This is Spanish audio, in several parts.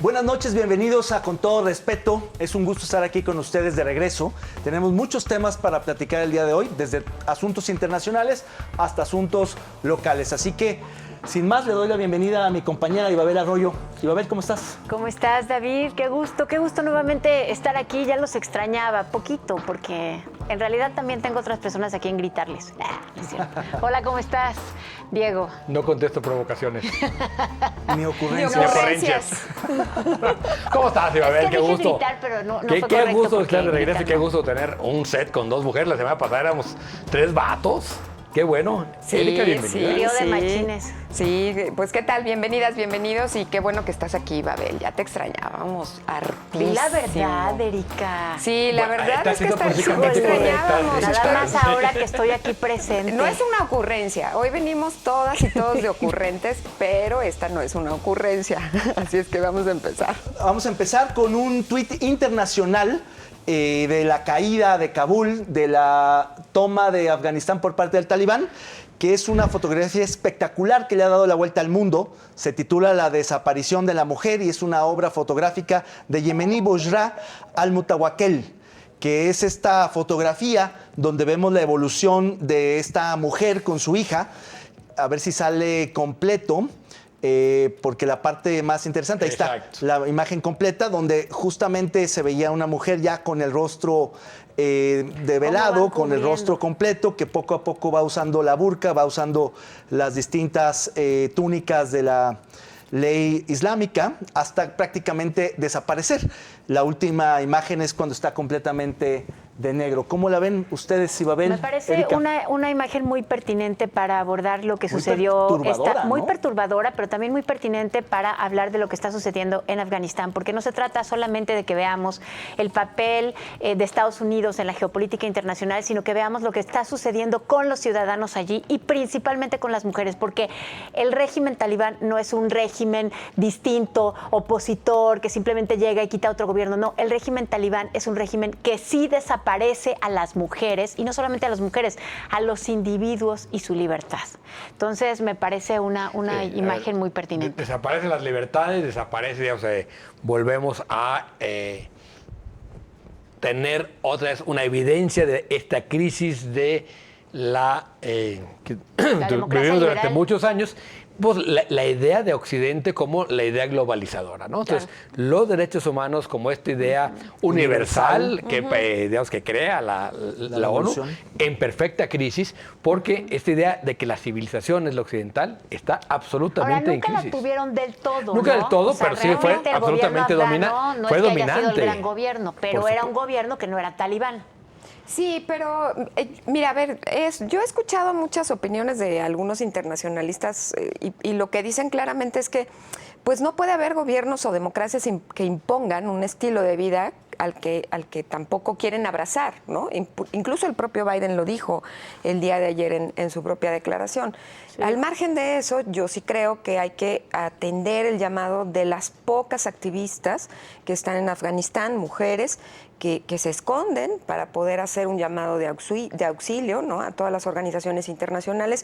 Buenas noches, bienvenidos a Con Todo Respeto. Es un gusto estar aquí con ustedes de regreso. Tenemos muchos temas para platicar el día de hoy, desde asuntos internacionales hasta asuntos locales. Así que, sin más, le doy la bienvenida a mi compañera Ibabel Arroyo. Ibabel, ¿cómo estás? ¿Cómo estás, David? Qué gusto nuevamente estar aquí. Ya los extrañaba poquito, porque en realidad también tengo otras personas a quien gritarles. No es cierto. Hola, ¿cómo estás, Diego? No contesto provocaciones. Ni ocurrencias. Ni ocurrencias. ¿Cómo estás, Ibabel? Es que qué dije gusto. gritar, pero no fue qué correcto gusto porque estar de regreso y gritar qué no. gusto tener un set con dos mujeres. La semana pasada éramos 3 vatos. Qué bueno. Sí, Erika, bienvenida. Trío de machines. Sí, pues qué tal, bienvenidas, bienvenidos y qué bueno que estás aquí, Babel. Ya te extrañábamos hartísimo. Di la verdad, Erika. Sí, la Bueno, verdad está es que siendo te políticamente extrañábamos. correcta. Nada más ahora que estoy aquí presente. No es una ocurrencia. Hoy venimos todas y todos de ocurrentes, pero esta no es una ocurrencia. Así es que vamos a empezar. Vamos a empezar con un tuit internacional de la caída de Kabul, de la toma de Afganistán por parte del Talibán, que es una fotografía espectacular que le ha dado la vuelta al mundo. Se titula La desaparición de la mujer y es una obra fotográfica de Yemeni Boshra al-Mutawakel, que es esta fotografía donde vemos la evolución de esta mujer con su hija. A ver si sale completo. Porque la parte más interesante, ahí está la imagen completa, donde justamente se veía una mujer ya con el rostro develado, con el rostro completo, que poco a poco va usando la burka, va usando las distintas túnicas de la ley islámica, hasta prácticamente desaparecer. La última imagen es cuando está completamente de negro. ¿Cómo la ven ustedes, Ibabel? Me parece Erika? una imagen muy pertinente para abordar lo que Muy sucedió. perturbadora, Muy ¿no? perturbadora, pero también muy pertinente para hablar de lo que está sucediendo en Afganistán, porque no se trata solamente de que veamos el papel de Estados Unidos en la geopolítica internacional, sino que veamos lo que está sucediendo con los ciudadanos allí y principalmente con las mujeres, porque el régimen talibán no es un régimen distinto, opositor, que simplemente llega y quita otro gobierno. No, el régimen talibán es un régimen que sí desaparece a las mujeres, y no solamente a las mujeres, a los individuos y su libertad. Entonces, me parece una imagen muy pertinente. Desaparecen las libertades, desaparece, digamos, volvemos a tener otra vez una evidencia de esta crisis de la que democracia vivimos durante liberal. muchos años. Pues la idea de Occidente como la idea globalizadora, ¿no? Entonces, los derechos humanos como esta idea universal que, digamos, que crea la ONU en perfecta crisis, porque esta idea de que la civilización es la occidental está absolutamente Ahora, nunca en crisis. la tuvieron del todo, Nunca ¿no? del todo, O sea, pero sí fue realmente el absolutamente gobierno afgano no fue es que dominante. haya sido el gran gobierno, pero Por era supuesto. un gobierno que no era talibán. Sí, pero mira, a ver, yo he escuchado muchas opiniones de algunos internacionalistas y lo que dicen claramente es que pues no puede haber gobiernos o democracias que impongan un estilo de vida al que tampoco quieren abrazar, ¿no? Incluso el propio Biden lo dijo el día de ayer en su propia declaración. Sí. Al margen de eso, yo sí creo que hay que atender el llamado de las pocas activistas que están en Afganistán, mujeres, que se esconden para poder hacer un llamado de auxilio, ¿no? A todas las organizaciones internacionales.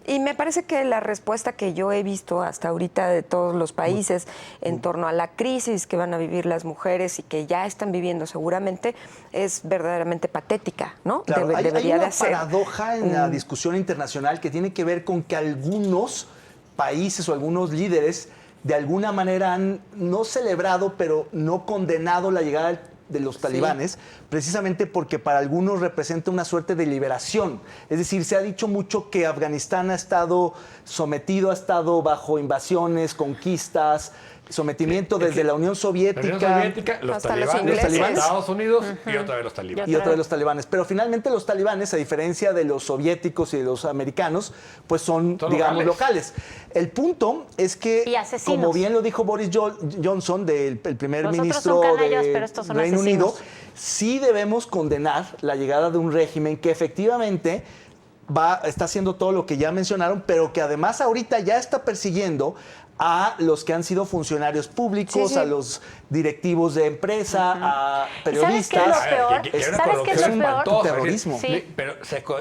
Y me parece que la respuesta que yo he visto hasta ahorita de todos los países en torno a la crisis que van a vivir las mujeres y que ya están viviendo seguramente es verdaderamente patética, ¿no? Claro, hay una ser paradoja en la discusión internacional que tiene que ver con que algunos países o algunos líderes de alguna manera han no celebrado, pero no condenado la llegada de los talibanes, precisamente porque para algunos representa una suerte de liberación. Es decir, se ha dicho mucho que Afganistán ha estado sometido, ha estado bajo invasiones, conquistas, sometimiento desde la Unión Soviética. La Unión Soviética, los hasta los talibanes, ingleses. Estados Unidos y otra vez los talibanes. Y otra de los talibanes. Pero finalmente los talibanes, a diferencia de los soviéticos y de los americanos, pues son digamos, locales. El punto es que, como bien lo dijo Boris Johnson, el primer los ministro otros son canallas, de pero estos son Reino asesinos. Unido, sí debemos condenar la llegada de un régimen que efectivamente está haciendo todo lo que ya mencionaron, pero que además ahorita ya está persiguiendo a los que han sido funcionarios públicos, a los directivos de empresa, a periodistas. ¿Sabes qué es lo peor? ¿Sabes qué es lo peor? Terrorismo. Sí. Pero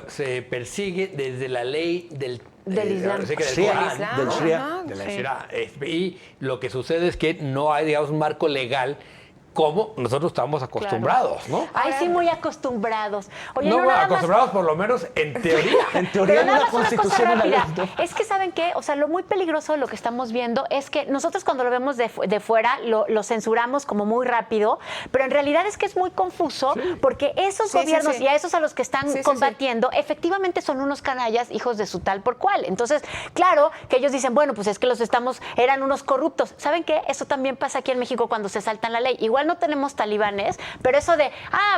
se persigue desde la ley del Islam. del Del Sharia. De la Sharia. Y lo que sucede es que no hay, digamos, un marco legal como nosotros estamos acostumbrados, ¿no? Ay, sí, muy acostumbrados. Oye, No, nada acostumbrados por lo menos en teoría. En teoría, Pero en nada una más una cosa constitución y una ley. rápida. Es que, ¿saben qué? O sea, lo muy peligroso de lo que estamos viendo es que nosotros cuando lo vemos de fuera lo censuramos como muy rápido, pero en realidad es que es muy confuso porque esos gobiernos y a esos a los que están combatiendo efectivamente son unos canallas hijos de su tal por cual. Entonces, claro que ellos dicen, bueno, pues es que eran unos corruptos. ¿Saben qué? Eso también pasa aquí en México cuando se saltan la ley.Igual no tenemos talibanes, pero eso de,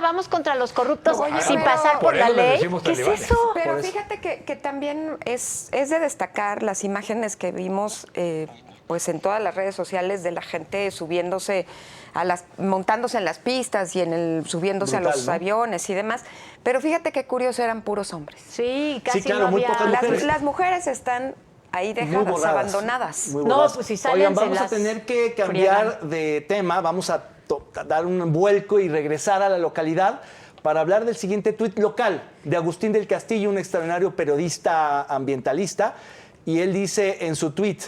vamos contra los corruptos sin pasar por la ley, ¿qué es eso? Pero fíjate que también es de destacar las imágenes que vimos pues en todas las redes sociales de la gente subiéndose montándose en las pistas y subiéndose a los aviones y demás. Pero fíjate qué curioso, eran puros hombres. Sí, casi claro, no muy había... pocas mujeres. Las mujeres están ahí dejadas, abandonadas. No, pues si salen Oigan, vamos a tener que cambiar de tema, vamos a dar un vuelco y regresar a la localidad para hablar del siguiente tuit local de Agustín del Castillo, un extraordinario periodista ambientalista, y él dice en su tuit: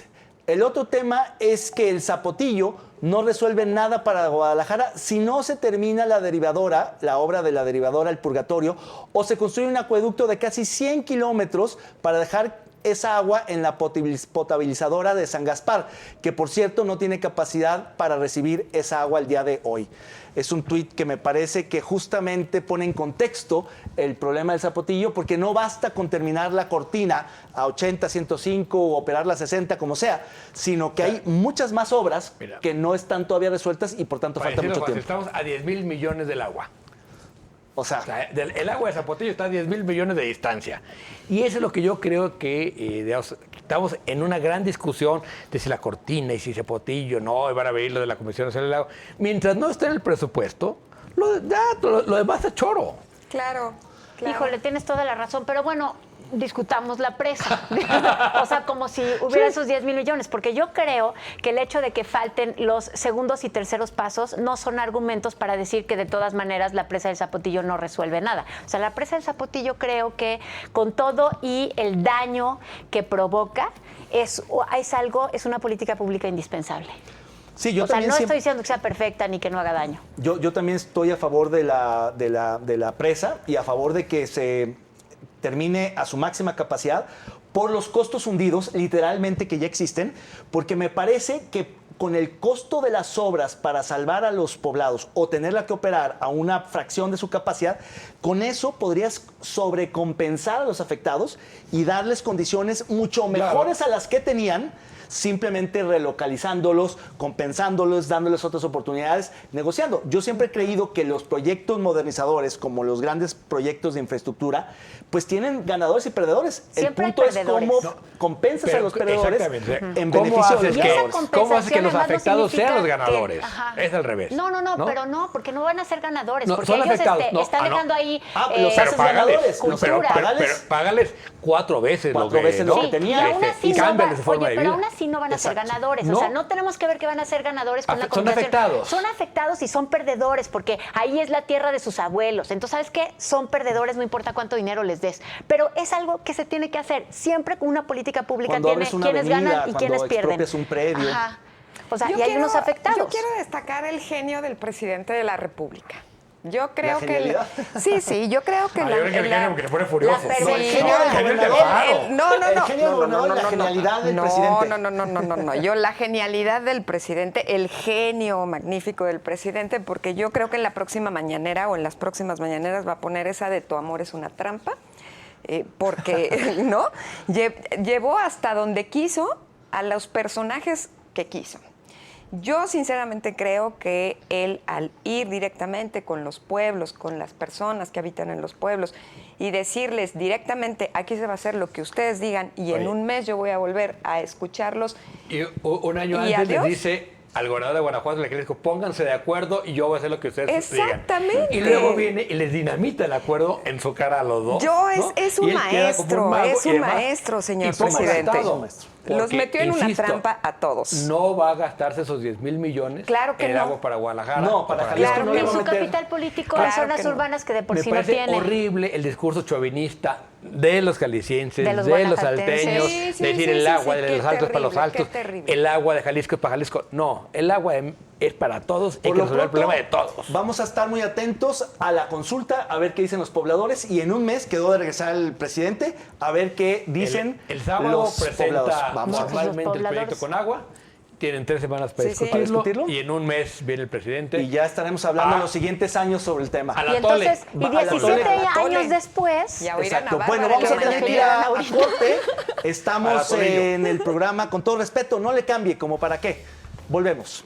el otro tema es que el Zapotillo no resuelve nada para Guadalajara si no se termina la derivadora, la obra de la derivadora El Purgatorio, o se construye un acueducto de casi 100 kilómetros para dejar esa agua en la potabilizadora de San Gaspar, que por cierto no tiene capacidad para recibir esa agua el día de hoy. Es un tuit que me parece que justamente pone en contexto el problema del Zapotillo, porque no basta con terminar la cortina a 80, 105 o operarla a 60, como sea, sino que hay muchas más obras que no están todavía resueltas y por tanto falta mucho tiempo. Estamos a 10,000 millones del agua. O sea, el agua de Zapotillo está a 10,000 millones de distancia. Y eso es lo que yo creo que estamos en una gran discusión de si la cortina y si Zapotillo no, y van a venir lo de la Comisión Nacional del Agua. Mientras no esté en el presupuesto, lo demás es choro. Claro. Híjole, tienes toda la razón, pero bueno, discutamos la presa. O sea, como si hubiera esos 10,000 millones, porque yo creo que el hecho de que falten los segundos y terceros pasos no son argumentos para decir que de todas maneras la presa del Zapotillo no resuelve nada. O sea, la presa del Zapotillo creo que con todo y el daño que provoca es una política pública indispensable. Sí, yo no estoy diciendo que sea perfecta ni que no haga daño. Yo también estoy a favor de la presa y a favor de que se termine a su máxima capacidad por los costos hundidos, literalmente, que ya existen, porque me parece que con el costo de las obras para salvar a los poblados o tenerla que operar a una fracción de su capacidad, con eso podrías sobrecompensar a los afectados y darles condiciones mucho mejores a las que tenían, simplemente relocalizándolos, compensándolos, dándoles otras oportunidades, negociando. Yo siempre he creído que los proyectos modernizadores, como los grandes proyectos de infraestructura, pues tienen ganadores y perdedores. Siempre el punto hay es perdedores. cómo compensas a los perdedores en ¿Cómo beneficio de haces los ganadores. ¿Cómo haces que los además no afectados sean los significa ganadores? que- Es al revés. No, pero no, porque no van a ser ganadores, No, porque son ellos afectados. No, están dejando ahí los haces ganadores. Pero Págales. págales 4 veces lo que Y aún así y no cámbiale su forma de pero vida. aún así no van a ser Exacto. ganadores. No. O sea, no tenemos que ver que van a ser ganadores con la Son combinación. afectados. Son afectados y son perdedores, porque ahí es la tierra de sus abuelos. Entonces, ¿sabes qué? Son perdedores, no importa cuánto dinero les des. Pero es algo que se tiene que hacer. Siempre con una política pública Cuando tiene abres una quienes avenida, ganan y quienes cuando pierden. expropias un predio. Ajá. O sea, y hay unos afectados. Yo quiero destacar el genio del presidente de la República. Yo creo ¿La genialidad? Sí, yo creo que Yo creo que el genio porque se pone furioso. la No, el Sí, genio del gobernador. No. El genio del gobernador y la genialidad del presidente. No. Yo la genialidad del presidente, el genio magnífico del presidente, porque yo creo que en la próxima mañanera o en las próximas mañaneras va a poner esa de tu amor es una trampa, porque, ¿no? Llevó hasta donde quiso a los personajes que quiso. Yo sinceramente creo que él, al ir directamente con los pueblos, con las personas que habitan en los pueblos y decirles directamente, aquí se va a hacer lo que ustedes digan y en un mes yo voy a volver a escucharlos. Y un año antes les dice al gobernador de Guanajuato, le dijo, pónganse de acuerdo y yo voy a hacer lo que ustedes digan. Exactamente. Y luego viene y les dinamita el acuerdo en su cara a los dos. Es un maestro, señor presidente. Los metió en una trampa a todos. No va a gastarse esos 10,000 millones en agua para Guadalajara. No, para Jalisco no le en va a su meter. capital político, en zonas urbanas que de por sí no tiene. Me parece horrible el discurso chauvinista de los jaliscienses, de los salteños, decir el agua de los altos para los altos, el agua de Jalisco es para Jalisco. No, el agua es para todos, hay que resolver el problema de todos. Vamos a estar muy atentos a la consulta, a ver qué dicen los pobladores, y en un mes quedó de regresar el presidente, a ver qué dicen el sábado los presenta pobladores. formalmente el proyecto con agua. Tienen 3 semanas para discutirlo, y en un mes viene el presidente. Y ya estaremos hablando en los siguientes años sobre el tema. Y entonces, 17 años después... Exacto. Bueno, vamos a tener que ir a corte. Estamos en el programa, con todo respeto, no le cambie, como para qué. Volvemos.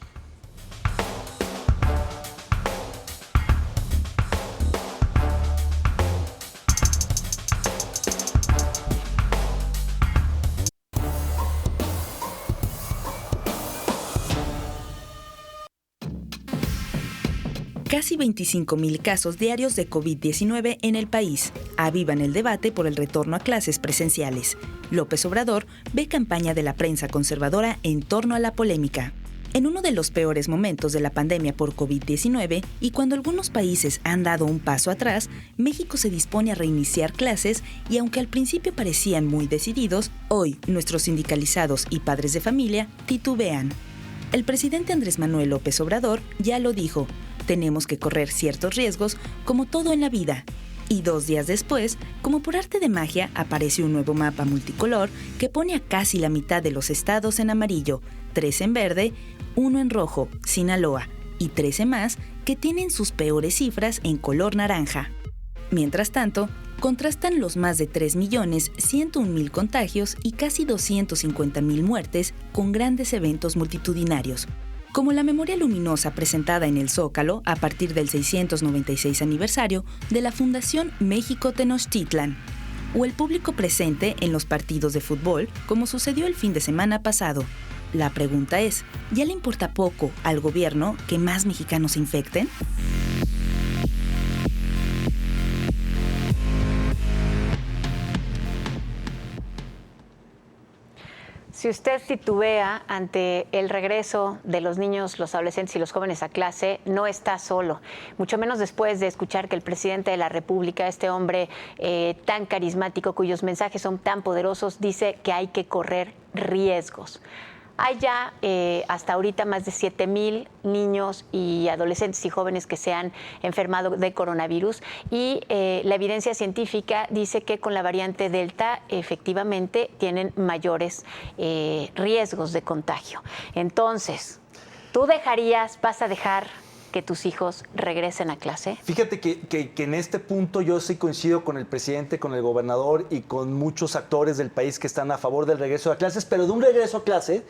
Casi 25,000 casos diarios de COVID-19 en el país avivan el debate por el retorno a clases presenciales. López Obrador ve campaña de la prensa conservadora en torno a la polémica. En uno de los peores momentos de la pandemia por COVID-19 y cuando algunos países han dado un paso atrás, México se dispone a reiniciar clases y aunque al principio parecían muy decididos, hoy nuestros sindicalizados y padres de familia titubean. El presidente Andrés Manuel López Obrador ya lo dijo, tenemos que correr ciertos riesgos como todo en la vida. Y 2 días después, como por arte de magia, aparece un nuevo mapa multicolor que pone a casi la mitad de los estados en amarillo, 3 en verde, 1 en rojo, Sinaloa, y 13 más que tienen sus peores cifras en color naranja. Mientras tanto, contrastan los más de 3.101.000 contagios y casi 250.000 muertes con grandes eventos multitudinarios, como la memoria luminosa presentada en el Zócalo a partir del 696 aniversario de la Fundación México Tenochtitlan, o el público presente en los partidos de fútbol, como sucedió el fin de semana pasado. La pregunta es, ¿ya le importa poco al gobierno que más mexicanos se infecten? Si usted titubea ante el regreso de los niños, los adolescentes y los jóvenes a clase, no está solo. Mucho menos después de escuchar que el presidente de la República, este hombre tan carismático, cuyos mensajes son tan poderosos, dice que hay que correr riesgos. Hay ya hasta ahorita más de 7,000 niños y adolescentes y jóvenes que se han enfermado de coronavirus y la evidencia científica dice que con la variante Delta efectivamente tienen mayores riesgos de contagio. Entonces, ¿tú vas a dejar que tus hijos regresen a clase? Fíjate que en este punto yo sí coincido con el presidente, con el gobernador y con muchos actores del país que están a favor del regreso a clases, pero de un regreso a clase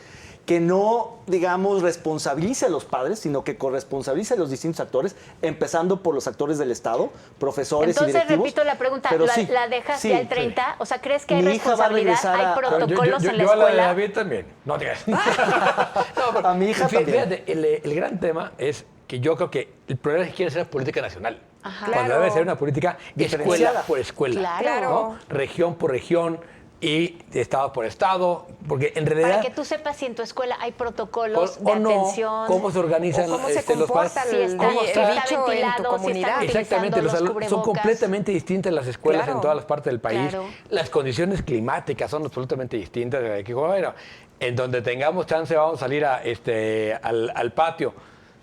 que no, digamos, responsabilice a los padres, sino que corresponsabilice a los distintos actores, empezando por los actores del Estado, profesores y directivos. Entonces, repito la pregunta, ¿la dejas ya el 30? Sí. O sea, ¿crees que hay responsabilidad? ¿Hay protocolos en la escuela? Yo a la de David también. No digas. A mi hija también. Fíjate, el gran tema es que yo creo que el problema es que quiere ser política nacional. Ajá. Cuando Claro. debe ser una política escuela por escuela. Claro. ¿no? Región por región y estado por estado, porque en realidad... Para que tú sepas si en tu escuela hay protocolos o de no, atención. cómo se organizan cómo se los comporta padres. el está bicho ventilado, en tu si comunidad. están Exactamente, utilizando los son cubrebocas. completamente distintas las escuelas Claro. en todas las partes del país. Claro. Las condiciones climáticas son absolutamente distintas. Bueno, en donde tengamos chance vamos a salir al patio.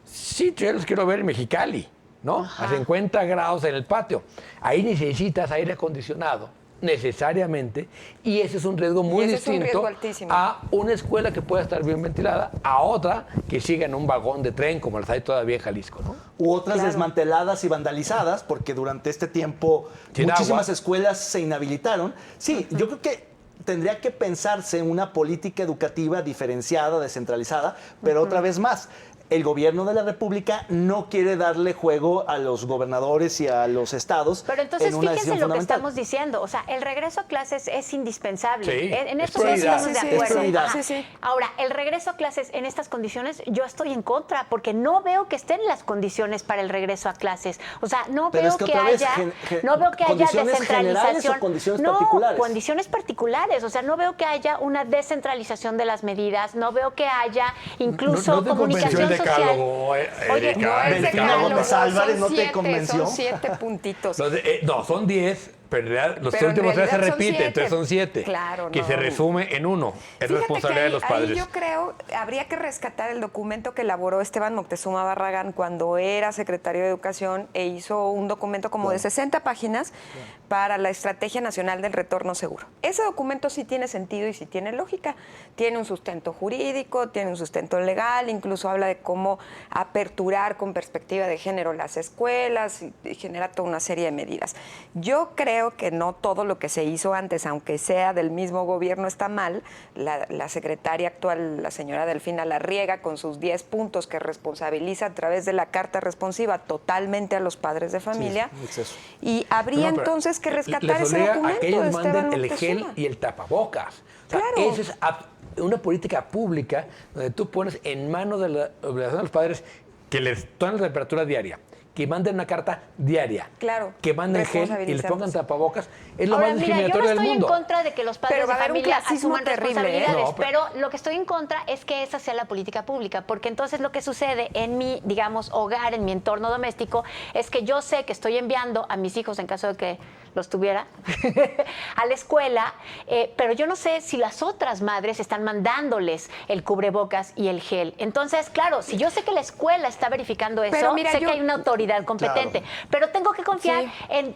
Sí, yo los quiero ver en Mexicali, ¿no? Ajá. A 50 grados en el patio. Ahí necesitas aire acondicionado, necesariamente, y ese es un riesgo muy ese es un distinto riesgo altísimo. a una escuela que pueda estar bien ventilada, a otra que siga en un vagón de tren, como las hay todavía en Jalisco, ¿no? U otras desmanteladas y vandalizadas, porque durante este tiempo Sin muchísimas agua. escuelas se inhabilitaron. Sí, yo creo que tendría que pensarse una política educativa diferenciada, descentralizada, pero otra vez más, el gobierno de la República no quiere darle juego a los gobernadores y a los estados. Pero entonces en una fíjense decisión lo que fundamental. estamos diciendo. O sea, el regreso a clases es indispensable. Sí, En es eso sí prioridad. estamos de Sí, sí, acuerdo. es prioridad. Ajá. Sí, sí. Ahora, el regreso a clases en estas condiciones, yo estoy en contra, porque no veo que estén las condiciones para el regreso a clases. O sea, no Pero veo es que que otra vez, haya, no veo que haya ¿condiciones generales descentralización. o condiciones no, particulares? condiciones particulares. O sea, no veo que haya una descentralización de las medidas, no veo que haya incluso no te convenció comunicación el social. decálogo, Oye, Erika. No es Delfina decálogo, Gómez Álvarez, ¿no son te 7, convenció? Son 7 puntitos. No, son 10, pero en realidad los Pero en últimos 3 se realidad son repiten, 7. entonces son 7. Claro, que no. se resume en uno. Es Fíjate responsabilidad que de los padres. Ahí yo creo, habría que rescatar el documento que elaboró Esteban Moctezuma Barragán cuando era secretario de Educación e hizo un documento como de 60 páginas para la Estrategia Nacional del Retorno Seguro. Ese documento sí tiene sentido y sí tiene lógica. Tiene un sustento jurídico, tiene un sustento legal, incluso habla de cómo aperturar con perspectiva de género las escuelas y genera toda una serie de medidas. Yo creo que no todo lo que se hizo antes, aunque sea del mismo gobierno, está mal. La secretaria actual, la señora Delfina Larriega, con sus 10 puntos que responsabiliza a través de la carta responsiva totalmente a los padres de familia. Sí, exceso. Y habría No, pero entonces que rescatar les ese obliga documento a que ellos de Esteban manden el gel Moctezuma. y el tapabocas. O sea, Claro. esa es una política pública donde tú pones en manos de la obligación de los padres que les tomen la temperatura diaria, que manden una carta diaria, Claro, que manden gel y les pongan responsabilizarnos. tapabocas. Es lo Ahora, más mira, yo no discriminatorio del estoy mundo. en contra de que los padres Pero va de a haber un familia clasismo asuman terrible, ¿eh? responsabilidades, No, pero- pero lo que estoy en contra es que esa sea la política pública, porque entonces lo que sucede en mi, digamos, hogar, en mi entorno doméstico, es que yo sé que estoy enviando a mis hijos, en caso de que los tuviera, a la escuela, pero yo no sé si las otras madres están mandándoles el cubrebocas y el gel. Entonces, claro, si yo sé que la escuela está verificando eso, Pero mira, sé yo- que hay una autoridad competente, pero tengo que confiar Sí.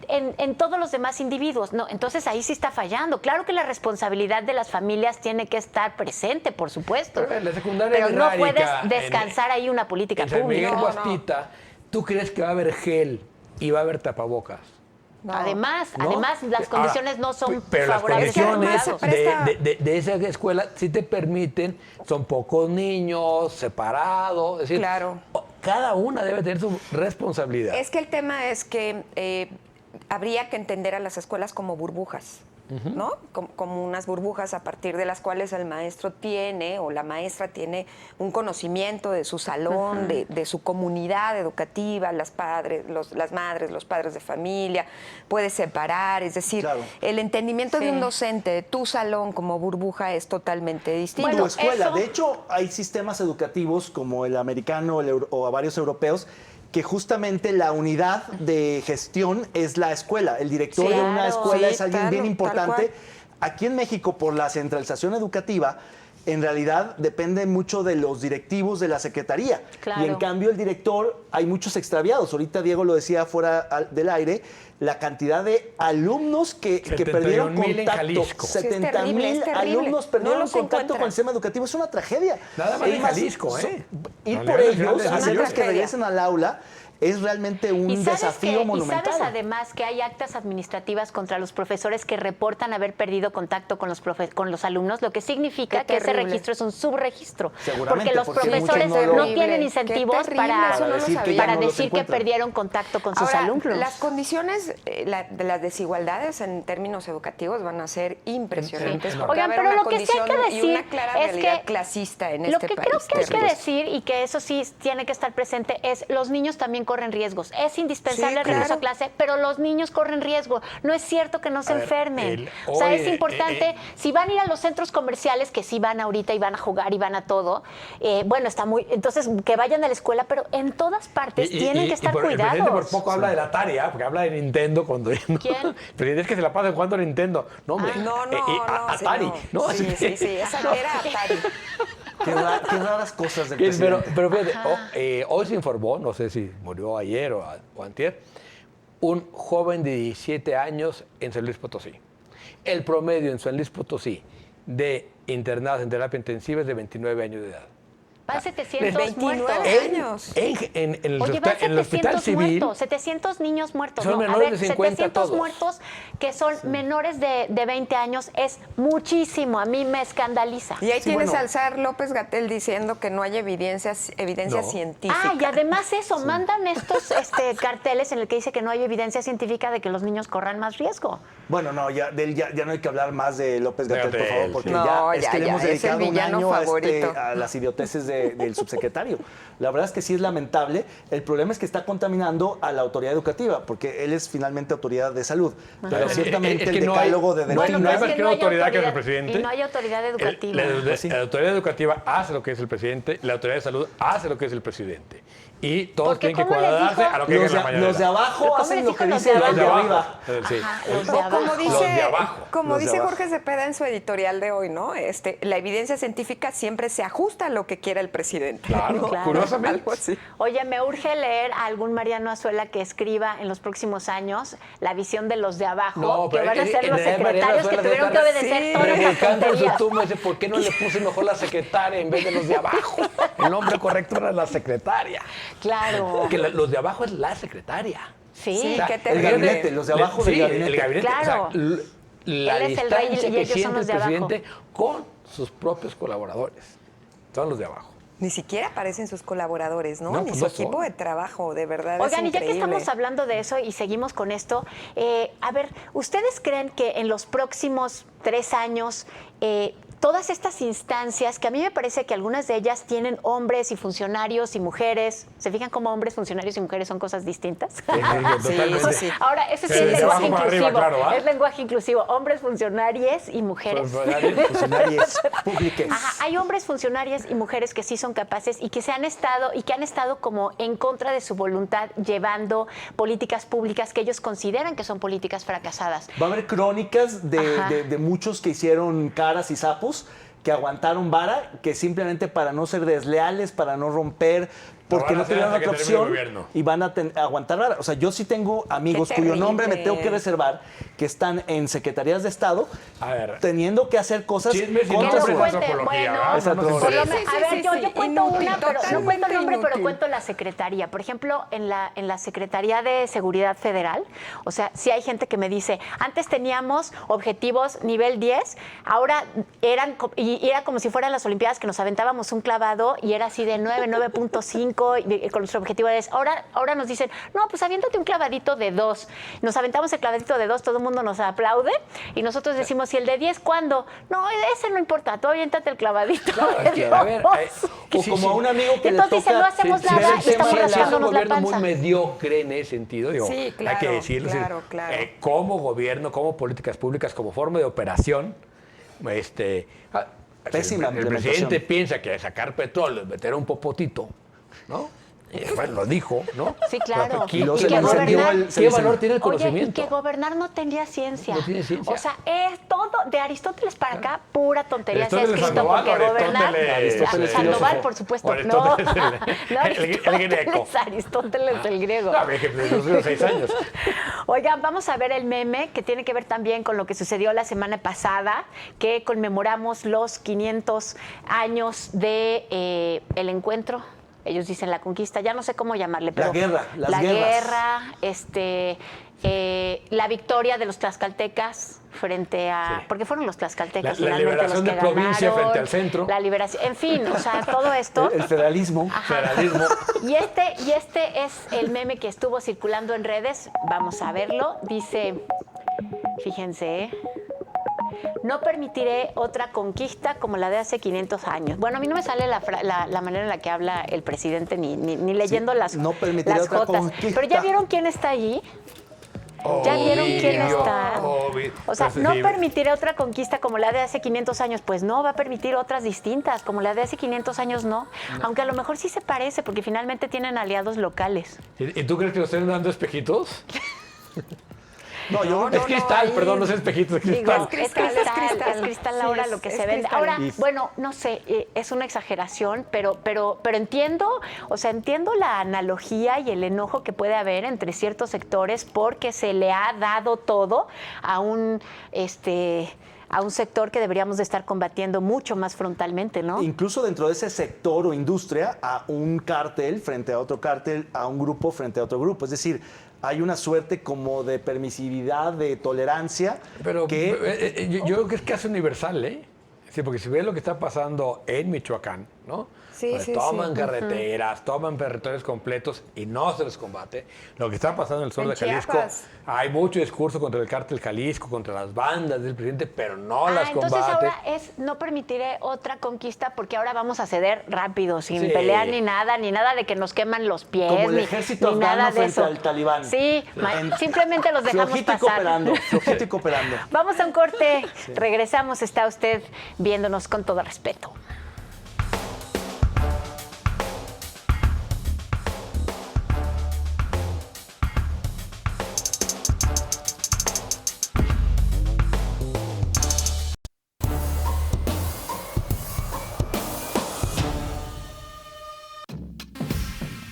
en todos los demás individuos. No, entonces ahí sí está fallando. Claro que la responsabilidad de las familias tiene que estar presente, por supuesto. Pero en la secundaria Pero de no Rárica, puedes descansar ahí una política En San Miguel pública. Guastita, ¿tú crees que va a haber gel y va a haber tapabocas? No. Además, ¿No? además las condiciones Ahora, no son pero las favorables a los condiciones cuidados. presta- de esa escuela sí te permiten, son pocos niños, separados, es decir, Claro. cada una debe tener su responsabilidad. Es que el tema es que habría que entender a las escuelas como burbujas, ¿no? Como unas burbujas a partir de las cuales el maestro tiene o la maestra tiene un conocimiento de su salón, de su comunidad educativa, las madres, los padres de familia, puede separar, es decir, Claro. el entendimiento de Sí. un docente de tu salón como burbuja es totalmente distinto. Bueno, Tu escuela. eso- De hecho, hay sistemas educativos como el americano o varios europeos que justamente la unidad de gestión es la escuela. El director de una Claro. escuela Sí, es alguien claro, bien tal importante. cual. Aquí en México, por la centralización educativa, en realidad depende mucho de los directivos de la secretaría. Claro. Y en cambio el director, hay muchos extraviados. Ahorita Diego lo decía fuera del aire, la cantidad de alumnos que perdieron 71,000 en contacto. Jalisco. Sí, es 70,000 terrible, es terrible. alumnos No perdieron los contacto encuentran. con el sistema educativo. Es una tragedia. Nada más Es en Jalisco, ¿eh? Ir A por nivel nacional ellos, es una hacerlos que tragedia. regresen al aula, es realmente un ¿Y sabes desafío qué? monumental. Y sabes además que hay actas administrativas contra los profesores que reportan haber perdido contacto con los alumnos, lo que significa Qué que ese terrible. registro es un subregistro. Seguramente, porque los porque profesores muchos no no, lo- tienen Terrible, incentivos qué terrible, para, eso no lo decir que sabía. ya para no los decir que encuentran. perdieron contacto con sus Ahora, alumnos. las condiciones de las desigualdades en términos educativos van a ser impresionantes. porque Oigan, va a haber pero una lo que sí hay que condición y decir una clara es realidad que clasista en lo este que país. creo que hay que terrible. decir, y que eso sí tiene que estar presente, es los niños también corren riesgos. Es indispensable Sí, el regreso claro. a clase, pero los niños corren riesgo. No es cierto que no se A ver, enfermen. O sea, hoy, es importante, si van a ir a los centros comerciales, que sí van ahorita y van a jugar y van a todo, bueno, está muy... Entonces, que vayan a la escuela, pero en todas partes tienen que estar El presidente por cuidados. poco habla de la Atari, ¿ah? Porque habla de Nintendo cuando... ¿Quién? El presidente es que se la pasa jugando a Nintendo. No, hombre. No, Atari. No, sí, así sí, que- sí, esa era Atari. Qué raras cosas del Que- pero, presidente. pero fíjate, hoy se informó, no sé si murió ayer o antier, un joven de 17 años en San Luis Potosí. El promedio en San Luis Potosí de internados en terapia intensiva es de 29 años de edad. Van 700 29 muertos. años. En el, Oye, van en el hospital 700 civil. muertos, 700 niños muertos. Son No, a menores ver, de 50 700 todos. muertos que son menores de 20 años es muchísimo. A mí me escandaliza. Y ahí Sí, tienes bueno. al zar López-Gatell diciendo que no hay evidencia No. científica. Ah, y además eso, mandan estos carteles en el que dice que no hay evidencia científica de que los niños corran más riesgo. Bueno, no, ya no hay que hablar más de López-Gatell, por favor, porque No, es ya, que le ya, hemos es el dedicado un villano año favorito. a las idioteces del subsecretario. La verdad es que sí es lamentable. El problema es que está contaminando a la autoridad educativa, porque él es finalmente autoridad de salud. Pero ciertamente es que el no hay- decálogo de no hay- Delfín no hay López- más que una autoridad que es el presidente. Y no hay autoridad educativa. La autoridad educativa hace lo que es el presidente, la autoridad de salud hace lo que es el presidente. Y todos Porque tienen que ¿cómo les cuadrarse dijo? a lo que diga los, la de, mañanera. los de abajo ¿Cómo hacen les lo dijo que los dice de los de abajo? arriba. Sí. Ajá, los de O abajo. como Los de dice, abajo. como Los de dice abajo. Jorge Cepeda en su editorial de hoy, ¿no? La evidencia científica siempre se ajusta a lo que quiera el presidente. Claro, ¿no? claro. curiosamente. Algo así. Oye, me urge leer a algún Mariano Azuela que escriba en los próximos años la visión de los de abajo, No, que pero van a ser los Mariana secretarios que Azuela tuvieron que debe obedecer estar- todas esas revolcando en su tonterías. tumba, dice, ¿por qué no le puse mejor la secretaria en vez de los de abajo? El nombre correcto era la secretaria. Claro. Que los de abajo es la secretaria. Sí. Sí, qué El terrible. gabinete, los de abajo del Sí, gabinete. el gabinete. Claro. O sea, la Él es el rey y distancia que ellos son siente los el de abajo. presidente con sus propios colaboradores. Son los de abajo. Ni siquiera aparecen sus colaboradores, ¿no? No, Ni pues su no son. equipo de trabajo, de verdad. Oigan, es y ya que increíble. estamos hablando de eso y seguimos con esto, a ver, ¿ustedes creen que en los próximos 3 años todas estas instancias, que a mí me parece que algunas de ellas tienen hombres y funcionarios y mujeres, ¿se fijan cómo hombres, funcionarios y mujeres son cosas distintas? Totalmente. sí. Ahora, ese sí Sí, es de lenguaje abajo para arriba, inclusivo. claro, ¿ah? Es lenguaje inclusivo. Hombres, funcionarios y mujeres. Funcionarios públicos. Ajá, hay hombres funcionarios y mujeres que sí son capaces y que han estado como en contra de su voluntad llevando políticas públicas que ellos consideran que son políticas fracasadas. Va a haber crónicas Ajá. de muchos que hicieron caras y sapos, que aguantaron vara, que simplemente para no ser desleales, para no romper, porque van a no hacer tuvieron hasta que otra termine el opción gobierno. y van a aguantar vara. O sea, yo sí tengo amigos Qué cuyo nombre me tengo que terrible. reservar, que están en secretarías de Estado, A ver. teniendo que hacer cosas Chismes y Que contra lo nombres su... de cuente, antropología, bueno, ¿verdad? Esa No nos todo. por lo interesa. a ver, sí, yo sí, cuento inútil, una, pero no totalmente cuento el nombre, pero inútil. cuento la secretaría. Por ejemplo, en la Secretaría de Seguridad Federal, o sea, sí hay gente que me dice, antes teníamos objetivos nivel 10, ahora y era como si fueran las Olimpiadas que nos aventábamos un clavado y era así de 9.5, y con nuestro objetivo es, ahora nos dicen, no, pues aviéntate un clavadito de 2. Nos aventamos el clavadito de 2, todo el mundo nos aplaude y nosotros decimos, ¿y el de 10 cuándo? No, ese no importa, tú aviéntate el clavadito de es que, a ver, 2. O Sí, como a sí. un amigo que Entonces le dicen, toca... no hacemos Sí, nada sí, y estamos sí, sí, rascándonos es un la gobierno muy panza. mediocre en ese sentido, digo, Sí, hay claro, que decirlo. claro, claro. Como gobierno, como políticas públicas, como forma de operación, Pésima el implementación. presidente piensa que sacar petróleo es meter un popotito, ¿no? Bueno, lo dijo, ¿no? Sí, claro. ¿Qué, Y luego Y se que le encendió gobernar- el- se qué le valor encendió. tiene el Oye, y conocimiento? que gobernar no tenía ciencia. No tiene ciencia. O sea, es todo, de Aristóteles para acá, pura tontería se ha Aristóteles, escrito, Sandoval, porque gobernar... Aristóteles, Sandoval, filósofo. por supuesto. O Aristóteles, no, el Aristóteles, greco. Aristóteles el griego. No, es que los últimos 6 años. Oigan, vamos a ver el meme que tiene que ver también con lo que sucedió la semana pasada, que conmemoramos los 500 años de el encuentro. Ellos dicen la conquista, ya no sé cómo llamarle, pero La guerra, las la guerras. guerra, la victoria de los tlaxcaltecas frente a, Sí. porque fueron los tlaxcaltecas La finalmente liberación los que de provincia ganaron, frente al centro. la liberación, en fin, o sea, todo esto. El federalismo. Federalismo. Y este es el meme que estuvo circulando en redes. Vamos a verlo. Dice, fíjense, no permitiré otra conquista como la de hace 500 años. Bueno, a mí no me sale la manera en la que habla el presidente, ni leyendo Sí, no permitiré las otra jotas. conquista. Pero ¿ya vieron quién está allí? ¿Ya vieron quién está? O sea, no permitiré otra conquista como la de hace 500 años. Pues no, va a permitir otras distintas, como la de hace 500 años no. Aunque a lo mejor sí se parece, porque finalmente tienen aliados locales. ¿Y tú crees que lo estén dando espejitos? No, yo Es cristal, ahí- perdón, no es espejitos, es Digo, cristal. es cristal Sí, ahora es- lo que es se vende. cristal. Ahora, Y- bueno, no sé, es una exageración, pero entiendo, o sea, entiendo la analogía y el enojo que puede haber entre ciertos sectores porque se le ha dado todo a a un sector que deberíamos de estar combatiendo mucho más frontalmente, ¿no? Incluso dentro de ese sector o industria, a un cártel frente a otro cártel, a un grupo frente a otro grupo. Es decir, hay una suerte como de permisividad, de tolerancia. Pero que yo creo que es casi universal, ¿eh? Sí, porque si ves lo que está pasando en Michoacán, ¿no? Sí, Donde sí, toman sí. carreteras, toman territorios completos y no se les combate. Lo que está pasando en el sur En de Jalisco, Chiapas. hay mucho discurso contra el cártel Jalisco, contra las bandas del presidente, pero no las entonces combate. ahora es no permitiré otra conquista porque ahora vamos a ceder rápido, sin Sí. pelear ni nada de que nos queman los pies, como el ni, ejército ni afgano nada de frente eso. al talibán. Sí, simplemente los dejamos Flojito y pasar. cooperando, flojito y cooperando. Vamos a un corte, regresamos, está usted viéndonos con todo respeto.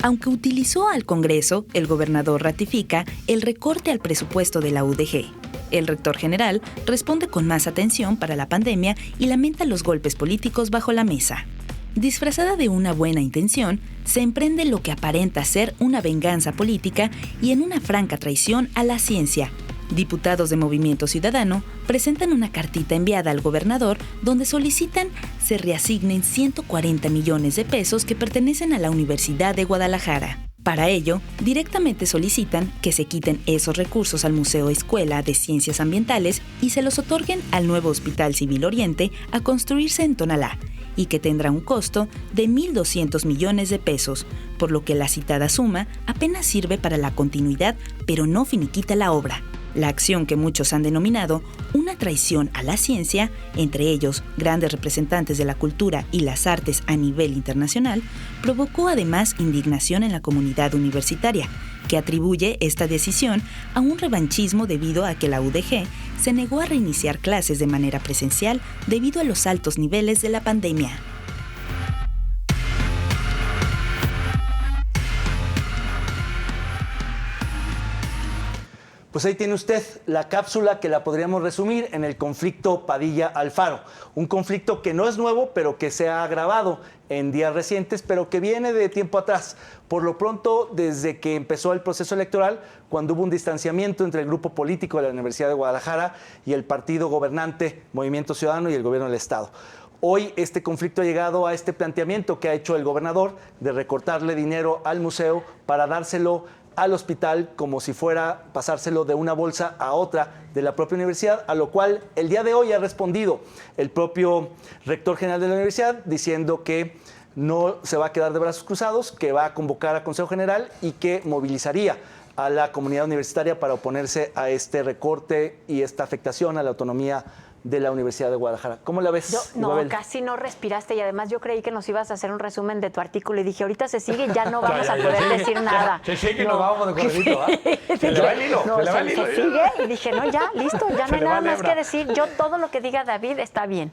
Aunque utilizó al Congreso, el gobernador ratifica el recorte al presupuesto de la UDG. El rector general responde con más atención para la pandemia y lamenta los golpes políticos bajo la mesa. Disfrazada de una buena intención, se emprende lo que aparenta ser una venganza política y en una franca traición a la ciencia. Diputados de Movimiento Ciudadano presentan una cartita enviada al gobernador donde solicitan se reasignen 140 millones de pesos que pertenecen a la Universidad de Guadalajara. Para ello, directamente solicitan que se quiten esos recursos al Museo Escuela de Ciencias Ambientales y se los otorguen al nuevo Hospital Civil Oriente a construirse en Tonalá, y que tendrá un costo de 1.200 millones de pesos, por lo que la citada suma apenas sirve para la continuidad, pero no finiquita la obra. La acción que muchos han denominado una traición a la ciencia, entre ellos grandes representantes de la cultura y las artes a nivel internacional, provocó además indignación en la comunidad universitaria, que atribuye esta decisión a un revanchismo debido a que la UDG se negó a reiniciar clases de manera presencial debido a los altos niveles de la pandemia. Pues ahí tiene usted la cápsula que la podríamos resumir en el conflicto Padilla-Alfaro. Un conflicto que no es nuevo, pero que se ha agravado en días recientes, pero que viene de tiempo atrás. Por lo pronto, desde que empezó el proceso electoral, cuando hubo un distanciamiento entre el grupo político de la Universidad de Guadalajara y el partido gobernante Movimiento Ciudadano y el gobierno del Estado. Hoy este conflicto ha llegado a este planteamiento que ha hecho el gobernador de recortarle dinero al museo para dárselo al hospital como si fuera pasárselo de una bolsa a otra de la propia universidad, a lo cual el día de hoy ha respondido el propio rector general de la universidad diciendo que no se va a quedar de brazos cruzados, que va a convocar a Consejo General y que movilizaría a la comunidad universitaria para oponerse a este recorte y esta afectación a la autonomía de la Universidad de Guadalajara. ¿Cómo la ves, No, Ibabel? casi no respiraste y además yo creí que nos ibas a hacer un resumen de tu artículo y dije, ahorita se sigue y ya no vamos a poder decir nada. Se sigue y nos vamos de corredito, ¿ah? Se le va el hilo, No, se le va el hilo. se sigue y dije, no, ya, listo, ya no hay nada más que decir. Yo todo lo que diga David está bien.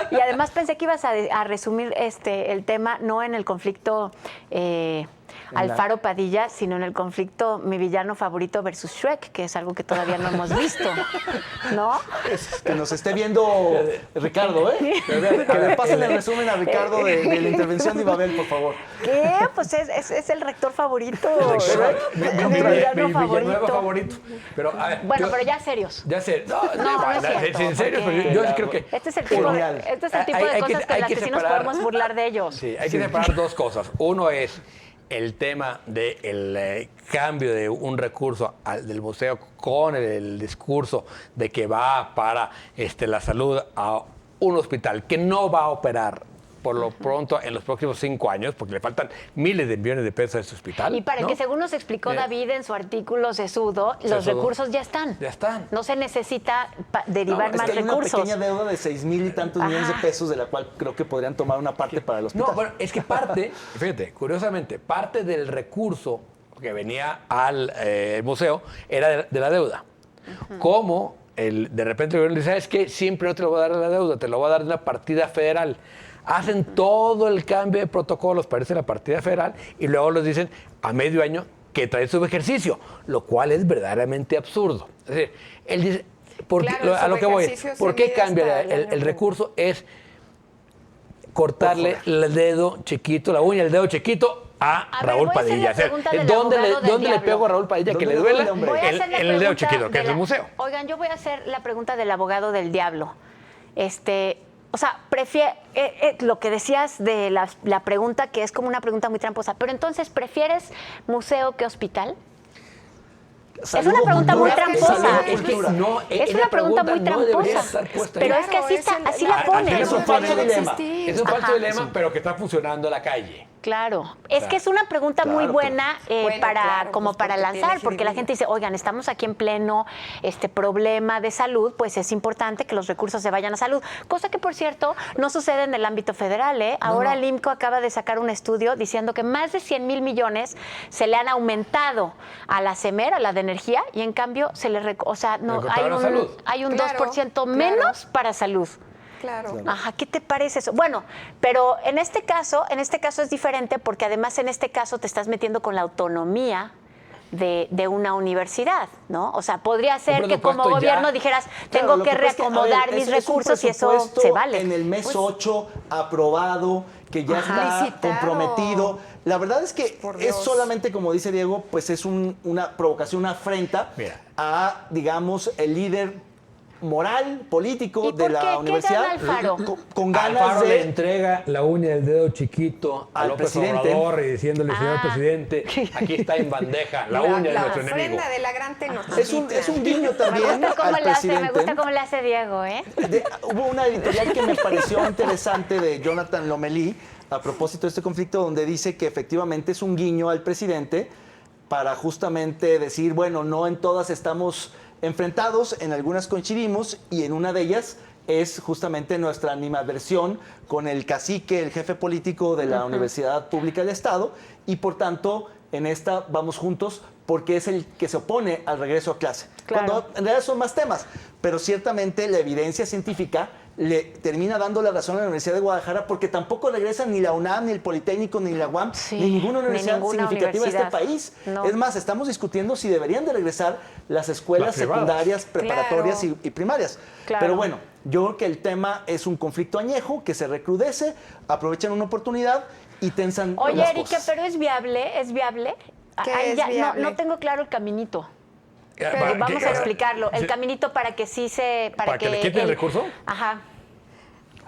Y además pensé que ibas a resumir el tema no en el conflicto Alfaro Padilla, sino en el conflicto Mi villano favorito versus Shrek, que es algo que todavía no hemos visto, ¿no? Que nos esté viendo Ricardo, ¿eh? Que le pasen el resumen a Ricardo de la intervención de Ibabel, por favor. ¿Qué? Pues es el rector favorito. Mi villano Villanueva favorito. Pero, a ver, Bueno, pero ya serios. Ya sé. No es cierto, en serio, porque pero yo sí creo que... Este es el tipo Genial. de cosas con las que sí nos podemos burlar de ellos. Sí, hay que separar dos cosas. Uno es el tema del cambio de un recurso del museo con el discurso de que va para la salud a un hospital que no va a operar por lo pronto en los próximos 5 años, porque le faltan miles de millones de pesos a este hospital. Y para ¿no? que según nos explicó David en su artículo Sesudo, los recursos ya están. Ya están. No se necesita derivar Es más que hay recursos. una pequeña deuda de 6,000 y tantos millones de pesos, de la cual creo que podrían tomar una parte para el hospital. No, bueno, es que parte, fíjate, curiosamente, parte del recurso que venía al museo era de la deuda. Como de repente el gobierno dice, ¿sabes qué? Siempre no te lo voy a dar de la deuda, te lo voy a dar de una partida federal. Hacen todo el cambio de protocolos, parece la partida federal, y luego les dicen a medio año que trae su ejercicio, lo cual es verdaderamente absurdo. Es decir, él dice, Claro, a lo que voy, subejercicio ¿por se qué mide cambia hasta el recurso? Es cortarle el dedo chiquito, la uña, el dedo chiquito a A ver, Raúl voy a hacer Padilla. la O sea, pregunta del ¿dónde abogado del le diablo? pego a Raúl Padilla que ¿Dónde le le duela? duele, hombre? Voy a hacer la En el dedo pregunta chiquito, que de es el la- museo. Oigan, yo voy a hacer la pregunta del abogado del diablo. O sea, lo que decías de la pregunta, que es como una pregunta muy tramposa, pero entonces, ¿prefieres museo que hospital? Salud Es una pregunta muy cultura, tramposa. salud Es que cultura. no, Es esa una pregunta muy no debería tramposa. estar puesta Pero ahí. es que así, Claro, así la Así ponen. es un falso dilema. Es un falso Ajá. dilema, pero que está funcionando en la calle. Claro, es que es una pregunta muy Claro, buena Bueno, claro, como pues, para porque lanzar, tiene porque la credibilidad. gente dice, oigan, estamos aquí en pleno problema de salud, pues es importante que los recursos se vayan a salud. Cosa que, por cierto, no sucede en el ámbito federal. Ahora el IMCO acaba de sacar un estudio diciendo que más de 100,000 millones se le han aumentado a la CEMER, a la de energía, y en cambio se le recortaron a salud. hay un Claro, 2% claro. menos para salud. Claro. Ajá, ¿qué te parece eso? Bueno, pero en este caso es diferente porque además en este caso te estás metiendo con la autonomía de una universidad, ¿no? O sea, podría ser que como presupuesto ya. gobierno dijeras, Claro, tengo lo que pasa es a reacomodar ver, mis es un recursos y eso presupuesto se vale. En el mes 8, aprobado, que ya está Licitado. comprometido. La verdad es que Por es Dios. solamente, como dice Diego, pues es una provocación, una afrenta Mira. a, digamos, el líder moral, político ¿Y de por la qué? ¿Qué universidad. gana Alfaro? Con ganas Alfaro le de... entrega la uña del dedo chiquito a Al López presidente. Obrador y diciéndole, señor Ah. presidente, aquí está en bandeja la uña de nuestro enemigo. ofrenda de la gran Tenochtitlán. Es un guiño Me también gusta cómo al le hace, me presidente. gusta cómo le hace Diego, ¿eh? Hubo una editorial que me pareció interesante de Jonathan Lomelí a propósito de este conflicto, donde dice que efectivamente es un guiño al presidente para justamente decir, bueno, no en todas estamos enfrentados, en algunas coincidimos y en una de ellas es justamente nuestra animadversión con el cacique, el jefe político de la Universidad Pública del Estado, y por tanto en esta vamos juntos porque es el que se opone al regreso a clase. Claro. Cuando en realidad son más temas, pero ciertamente la evidencia científica le termina dando la razón a la Universidad de Guadalajara porque tampoco regresan ni la UNAM, ni el Politécnico, ni la UAM, Sí, ni ninguna ni universidad ninguna significativa de este universidad. país. No. Es más, estamos discutiendo si deberían de regresar las escuelas Las privadas. secundarias, preparatorias Claro. y primarias. Claro. Pero bueno, yo creo que el tema es un conflicto añejo que se recrudece, aprovechan una oportunidad y tensan Oye, las Erika, cosas. pero ¿es viable? ¿Es viable? ¿Qué Ahí es ya, viable? No tengo claro el caminito. Para Vamos que- a explicarlo. El Sí. caminito para que sí se... ¿Para que le quiten el recurso? Ajá.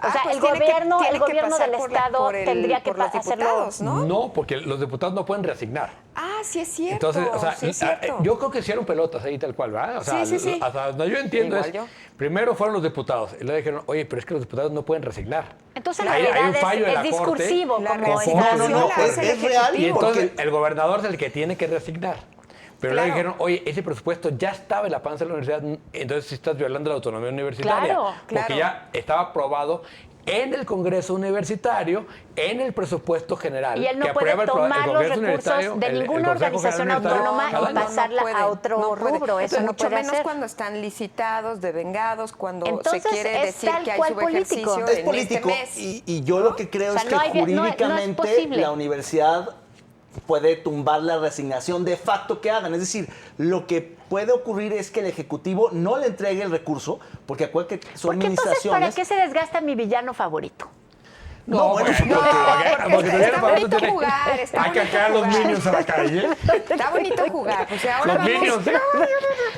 O Ah, sea, pues el tiene que- gobierno, tiene el que gobierno pasar del por la- Estado por el- tendría que por los hacerlo. diputados, ¿no? No, porque los diputados no pueden reasignar. Ah, sí es cierto. Entonces, o sea, sí es cierto. yo creo que hicieron pelotas ahí tal cual, ¿verdad? O sea, Sí, sí, sí. hasta donde yo entiendo Igual es, yo. primero fueron los diputados y luego dijeron, oye, pero es que los diputados no pueden resignar. Entonces, en Hay un realidad fallo de es la Corte discursivo, La como resignación está. No, no, no, la hace el es real Y entonces porque el gobernador es el que tiene que resignar. Pero Claro. luego dijeron, oye, ese presupuesto ya estaba en la panza de la universidad, entonces sí estás violando la autonomía universitaria. Claro, Porque claro. ya estaba aprobado en el Congreso Universitario, en el presupuesto general. Y él no que puede aprueba el tomar los Congreso recursos Universitario, de el ninguna Consejo organización General Universitario, autónoma cada y año. pasarla puede, a otro no puede. rubro. Eso no mucho puede menos hacer. cuando están licitados, devengados, cuando Entonces, se quiere es decir tal que hay cual subejercicio político. es en político este mes. y yo lo que creo O sea, es que no hay- no es jurídicamente posible. la universidad puede tumbar la resignación de facto que hagan. Es decir, lo que puede ocurrir es que el Ejecutivo no le entregue el recurso, porque acuérdate que son Porque entonces, ¿para administraciones. qué se desgasta mi villano favorito? No, bueno, porque- porque porque está tuvieron bonito tiene- jugar, está Hay que bonito sacar a los jugar. niños a la calle. Está bonito jugar. O sea, ahora Los vamos. niños, ¿eh?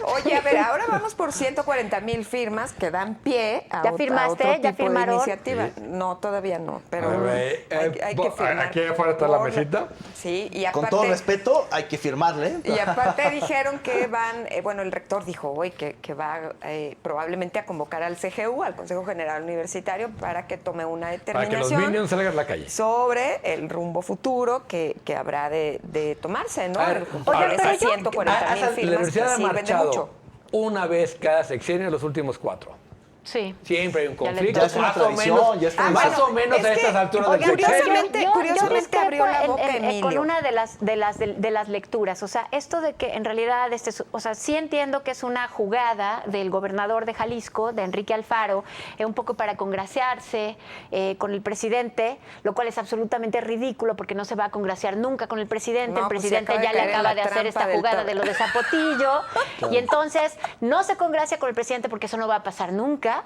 Oye, a ver, ahora vamos por 140,000 firmas que dan pie a, ¿Ya a firmaste? otro ¿Ya tipo firmaron? de iniciativa. No, todavía no, pero A ver, hay que firmar. aquí afuera está la Por- mesita. Sí, y Con aparte. todo respeto, hay que firmarle. Y aparte dijeron que van, bueno, el rector dijo hoy que va probablemente a convocar al CGU, al Consejo General Universitario, para que tome una Para que los determinación niños salgan a la calle. sobre el rumbo futuro que habrá de tomarse, ¿no? A ver, Porque ahora, esas pero yo- 140,000 La firmas universidad pues, ha sirven de marchado mucho. una vez cada sexenio en los últimos 4. Sí. Siempre hay un Ya le conflicto, Ya es una más o tradición, menos, ya es más tradición. o menos es a que, estas alturas oigan, del sexenio. curiosamente, Yo curiosamente rescato abrió la boca, con Emilio. una de las lecturas. O sea, esto de que en realidad, o sea, sí entiendo que es una jugada del gobernador de Jalisco, de Enrique Alfaro, un poco para congraciarse con el presidente, lo cual es absolutamente ridículo porque no se va a congraciar nunca con el presidente. No, el pues presidente se ya le acaba de caer en acaba la de hacer esta trampa jugada del de lo de Zapotillo. Y entonces no se congracia con el presidente porque eso no va a pasar nunca.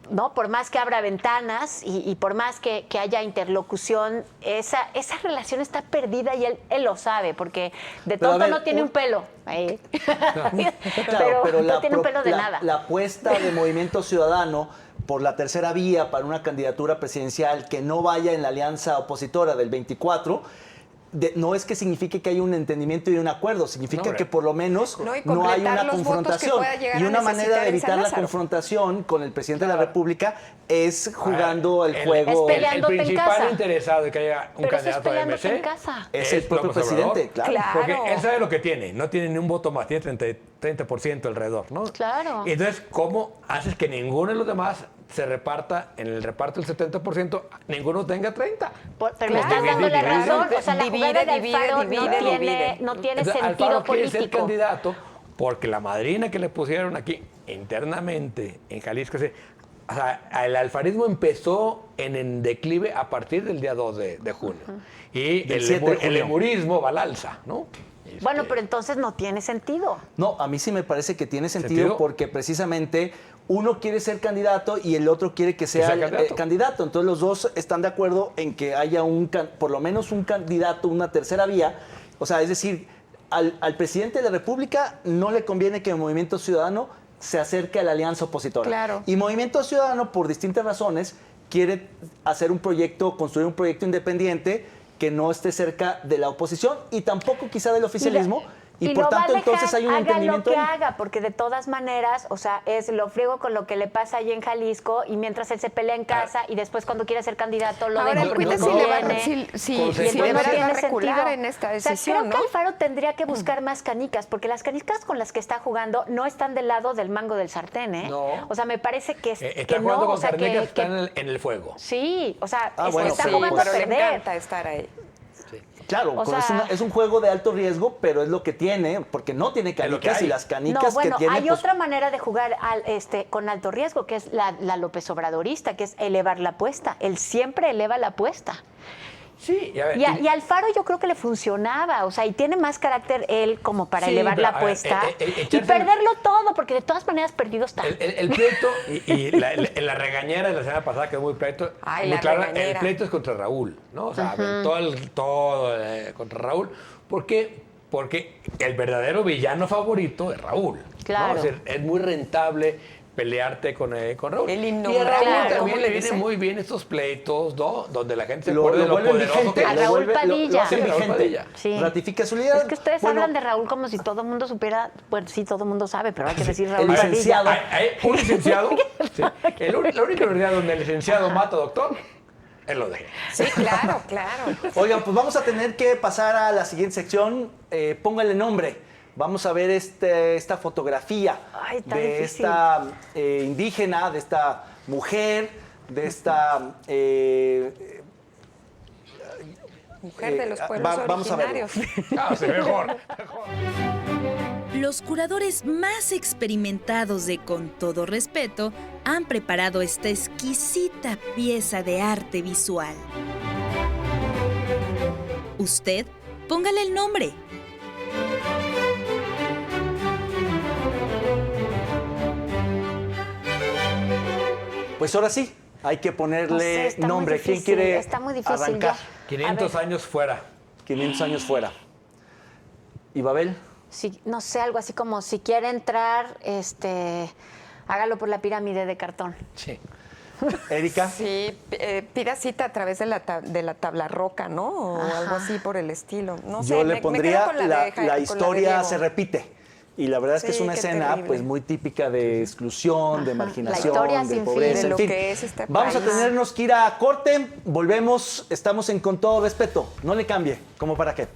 ¿No? Por más que abra ventanas y por más que haya interlocución, esa relación está perdida y él lo sabe, porque de Pero, a tonto ver, no tiene un pelo. Claro, pero no tiene un pelo de nada. La apuesta de Movimiento Ciudadano por la tercera vía para una candidatura presidencial que no vaya en la alianza opositora del 24, no es que signifique que haya un entendimiento y un acuerdo, significa que por lo menos No, y no hay completar una los votos que confrontación. pueda llegar Y a una manera necesitar de en evitar San la Lázaro. confrontación con el presidente de la República es jugando el Es juego. pelear. El Peleándote en principal casa. interesado de que haya un Pero eso es candidato de peleándote MC en casa. Es el propio López Obrador. presidente, claro. Claro. Porque él sabe lo que tiene, no tiene ni un voto más, tiene 30% alrededor, ¿no? Claro. Entonces, ¿cómo haces que ninguno de los demás se reparta, en el reparto del 70%, ninguno tenga 30? Pero me estás Divide, dando la divide. razón. O sea, la Divide, jugada de divide, Alfaro divide. no tiene Entonces, sentido Alfaro quiere ser político. candidato porque la madrina que le pusieron aquí internamente en Jalisco, o sea, el alfarismo empezó en declive a partir del día 2 de junio. Y Del 7 de el junio. emurismo va al alza, ¿no? Bueno, pero entonces no tiene sentido. No, a mí sí me parece que tiene sentido ¿Sentido? porque precisamente uno quiere ser candidato y el otro quiere que sea candidato. Entonces los dos están de acuerdo en que haya por lo menos un candidato, una tercera vía. O sea, es decir, al presidente de la República no le conviene que el Movimiento Ciudadano se acerque a la alianza opositora. Claro. Y Movimiento Ciudadano, por distintas razones, quiere hacer un proyecto, construir un proyecto independiente que no esté cerca de la oposición y tampoco quizá del oficialismo. Y por lo va tanto, a dejar, entonces hay un entendimiento. Haga lo que ahí. haga, porque de todas maneras, o sea, lo friego con lo que le pasa allí en Jalisco y mientras él se pelea en casa y después cuando quiere ser candidato lo Ahora deja el porque cuite no si le va conviene. si Y entonces de no verdad va a tiene recular sentido. en esta O sea, decisión, creo que ¿no? Alfaro tendría que buscar más canicas, porque las canicas con las que está jugando no están del lado del mango del sartén, ¿eh? No. O sea, me parece que, Está que jugando no, con o sea, carnicas que están en el fuego. sí, o sea, bueno, está pero jugando pues- a Pero le perder. encanta estar ahí. Claro, O sea- es un juego de alto riesgo, pero es lo que tiene, porque no tiene Es lo que canicas hay. y las canicas No, bueno, que tiene. hay pues, otra manera de jugar con alto riesgo, que es la López Obradorista, que es elevar la apuesta. Él siempre eleva la apuesta. Sí, a ver, Y a Alfaro yo creo que le funcionaba, o sea, y tiene más carácter él como para Sí, elevar pero, la a ver, apuesta y echarse- perderlo todo, porque de todas maneras perdido está. el pleito y la regañera de la semana pasada quedó muy pleito. Ay, muy la clara. regañera. El pleito es contra Raúl, ¿no? O sea, todo contra Raúl. ¿Por qué? Porque el verdadero villano favorito es Raúl. ¿no? Claro. O sea, es muy rentable pelearte con Raúl. El y a innombrable, Raúl Claro. también ¿cómo le le vienen dicen? muy bien estos pleitos, ¿no? Donde la gente se lo acuerda de lo vuelve poderoso vigente, que A lo Raúl vuelve- Padilla. lo hace Sí, Raúl vigente. Padilla. Sí. Ratifica su líder. Es que ustedes Bueno, hablan de Raúl como si todo el mundo supiera, bueno, sí, todo el mundo sabe, pero hay que decir el Raúl Padilla. licenciado. Hay un licenciado, sí, la única universidad donde el licenciado mata doctor, él lo deja. Sí, claro, claro. Oigan, pues vamos a tener que pasar a la siguiente sección. Pónganle nombre. Vamos a ver esta fotografía Ay, está de difícil. esta indígena, de esta mujer, de esta... Mujer de los pueblos vamos a verlo. originarios. Ah, sí, mejor. Los curadores más experimentados de Con Todo Respeto han preparado esta exquisita pieza de arte visual. Usted, póngale el nombre. Pues ahora sí, hay que No sé, ponerle está muy nombre. ¿Quién difícil, quiere está muy difícil, arrancar? yo. 500 A ver. años fuera. 500 años fuera. ¿Y Babel? Sí, no sé, algo así como si quiere entrar, hágalo por la pirámide de cartón. Sí. ¿Erika? Sí, pida cita a través de la tabla roca, ¿no? O Ajá. algo así por el estilo. No sé, Yo le me pondría quedo con la con la de historia Diego. se repite. Y la verdad es que Sí, es una qué escena terrible. pues muy típica de exclusión, de Ajá. marginación, La historia de sin fin. pobreza, De en lo fin. que es este Vamos a país. tenernos que ir a corte, volvemos, estamos en Con Todo Respeto. No le cambie, ¿cómo para qué?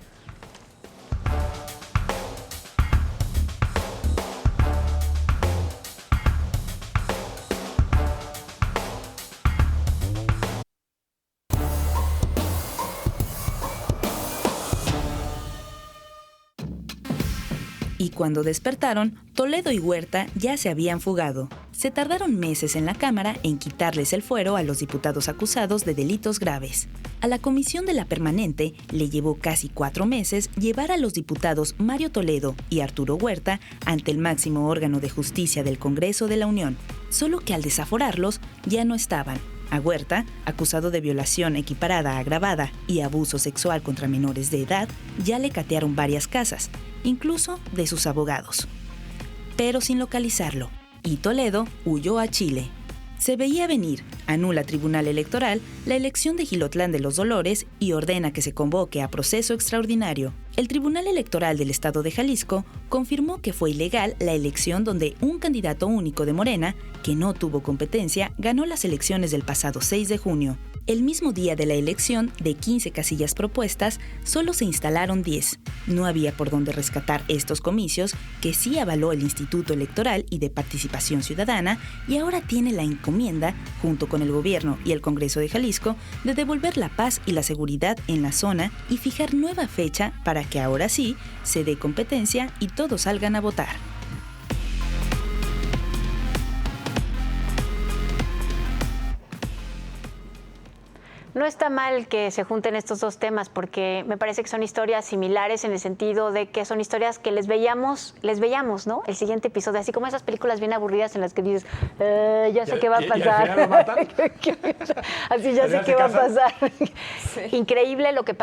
Y cuando despertaron, Toledo y Huerta ya se habían fugado. Se tardaron meses en la Cámara en quitarles el fuero a los diputados acusados de delitos graves. A la Comisión de la Permanente le llevó casi 4 meses llevar a los diputados Mario Toledo y Arturo Huerta ante el máximo órgano de justicia del Congreso de la Unión. Solo que al desaforarlos ya no estaban. A Huerta, acusado de violación equiparada a agravada y abuso sexual contra menores de edad, ya le catearon varias casas, incluso de sus abogados. Pero sin localizarlo, y Toledo huyó a Chile. Se veía venir, anula Tribunal Electoral la elección de Jilotlán de los Dolores y ordena que se convoque a proceso extraordinario. El Tribunal Electoral del Estado de Jalisco confirmó que fue ilegal la elección donde un candidato único de Morena, que no tuvo competencia, ganó las elecciones del pasado 6 de junio. El mismo día de la elección, de 15 casillas propuestas, solo se instalaron 10. No había por dónde rescatar estos comicios, que sí avaló el Instituto Electoral y de Participación Ciudadana, y ahora tiene la encomienda, junto con el gobierno y el Congreso de Jalisco, de devolver la paz y la seguridad en la zona y fijar nueva fecha para que ahora sí se dé competencia y todos salgan a votar. No está mal que se junten estos dos temas porque me parece que son historias similares en el sentido de que son historias que les veíamos, ¿no? El siguiente episodio, así como esas películas bien aburridas en las que dices, ya sé qué va a pasar. ¿Y al final lo matan? Así ya sé qué va a pasar. Sí. Increíble lo que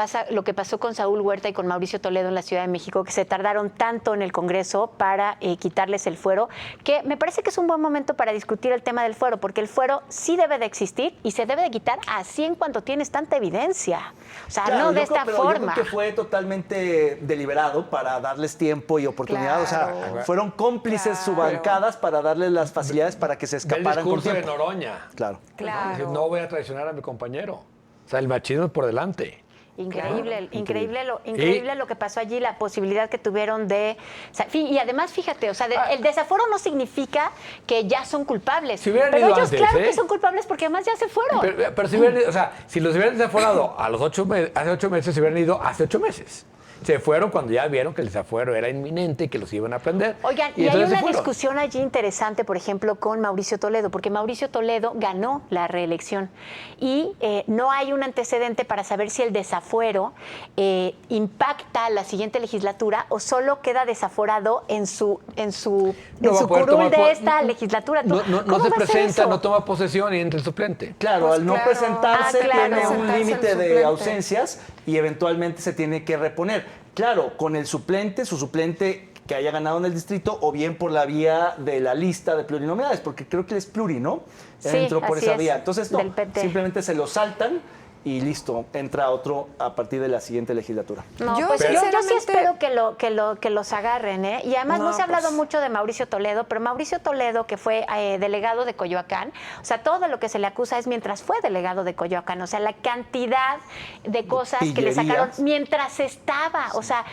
pasó con Saúl Huerta y con Mauricio Toledo en la Ciudad de México, que se tardaron tanto en el Congreso para quitarles el fuero, que me parece que es un buen momento para discutir el tema del fuero, porque el fuero sí debe de existir y se debe de quitar así en cuanto tienes tanta evidencia. O sea, Claro, no de esta forma. Yo creo que fue totalmente deliberado para darles tiempo y oportunidad. Claro. O sea, fueron cómplices subancadas para darles las facilidades para que se Ve el escaparan con discurso de tiempo. Noroña. Claro. Claro. Dice, no voy a traicionar a mi compañero. O sea, el machismo es por delante. Increíble, Claro. increíble lo que pasó allí, la posibilidad que tuvieron de... O sea, y además, fíjate, o sea, el desaforo no significa que ya son culpables. Si hubieran pero ido ellos, antes, claro ¿eh? que son culpables porque además ya se fueron. Pero si hubieran, o sea, si los hubieran desaforado a los hace 8 meses, se hubieran ido hace 8 meses. Se fueron cuando ya vieron que el desafuero era inminente y que los iban a prender. Oigan, y hay una discusión allí interesante, por ejemplo, con Mauricio Toledo, porque Mauricio Toledo ganó la reelección y no hay un antecedente para saber si el desafuero impacta la siguiente legislatura o solo queda desaforado en su curul de esta legislatura. No ¿Cómo se va a ser presenta, eso? no toma posesión y entra el suplente. Claro, Pues al no claro. presentarse claro. tiene un Presentarse límite el de suplente. ausencias y eventualmente se tiene que reponer. Claro, con el suplente, su suplente que haya ganado en el distrito o bien por la vía de la lista de plurinominales, porque creo que él es pluri, ¿no? Sí, Entró por así esa es, vía. Entonces, no, del PT. simplemente se lo saltan y listo, entra otro a partir de la siguiente legislatura. No, Yo pues yo sí sinceramente- espero que los agarren, ¿eh? Y además no se ha hablado pues- mucho de Mauricio Toledo, pero Mauricio Toledo, que fue delegado de Coyoacán, o sea, todo lo que se le acusa es mientras fue delegado de Coyoacán, o sea, la cantidad de cosas que le pillerías. sacaron mientras estaba, o sea,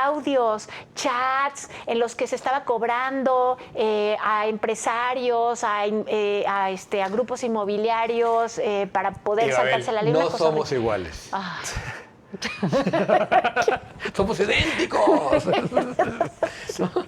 audios, chats en los que se estaba cobrando a empresarios, a grupos inmobiliarios para poder saltarse la ley. una No cosa somos horrible. iguales. Ah. Somos idénticos.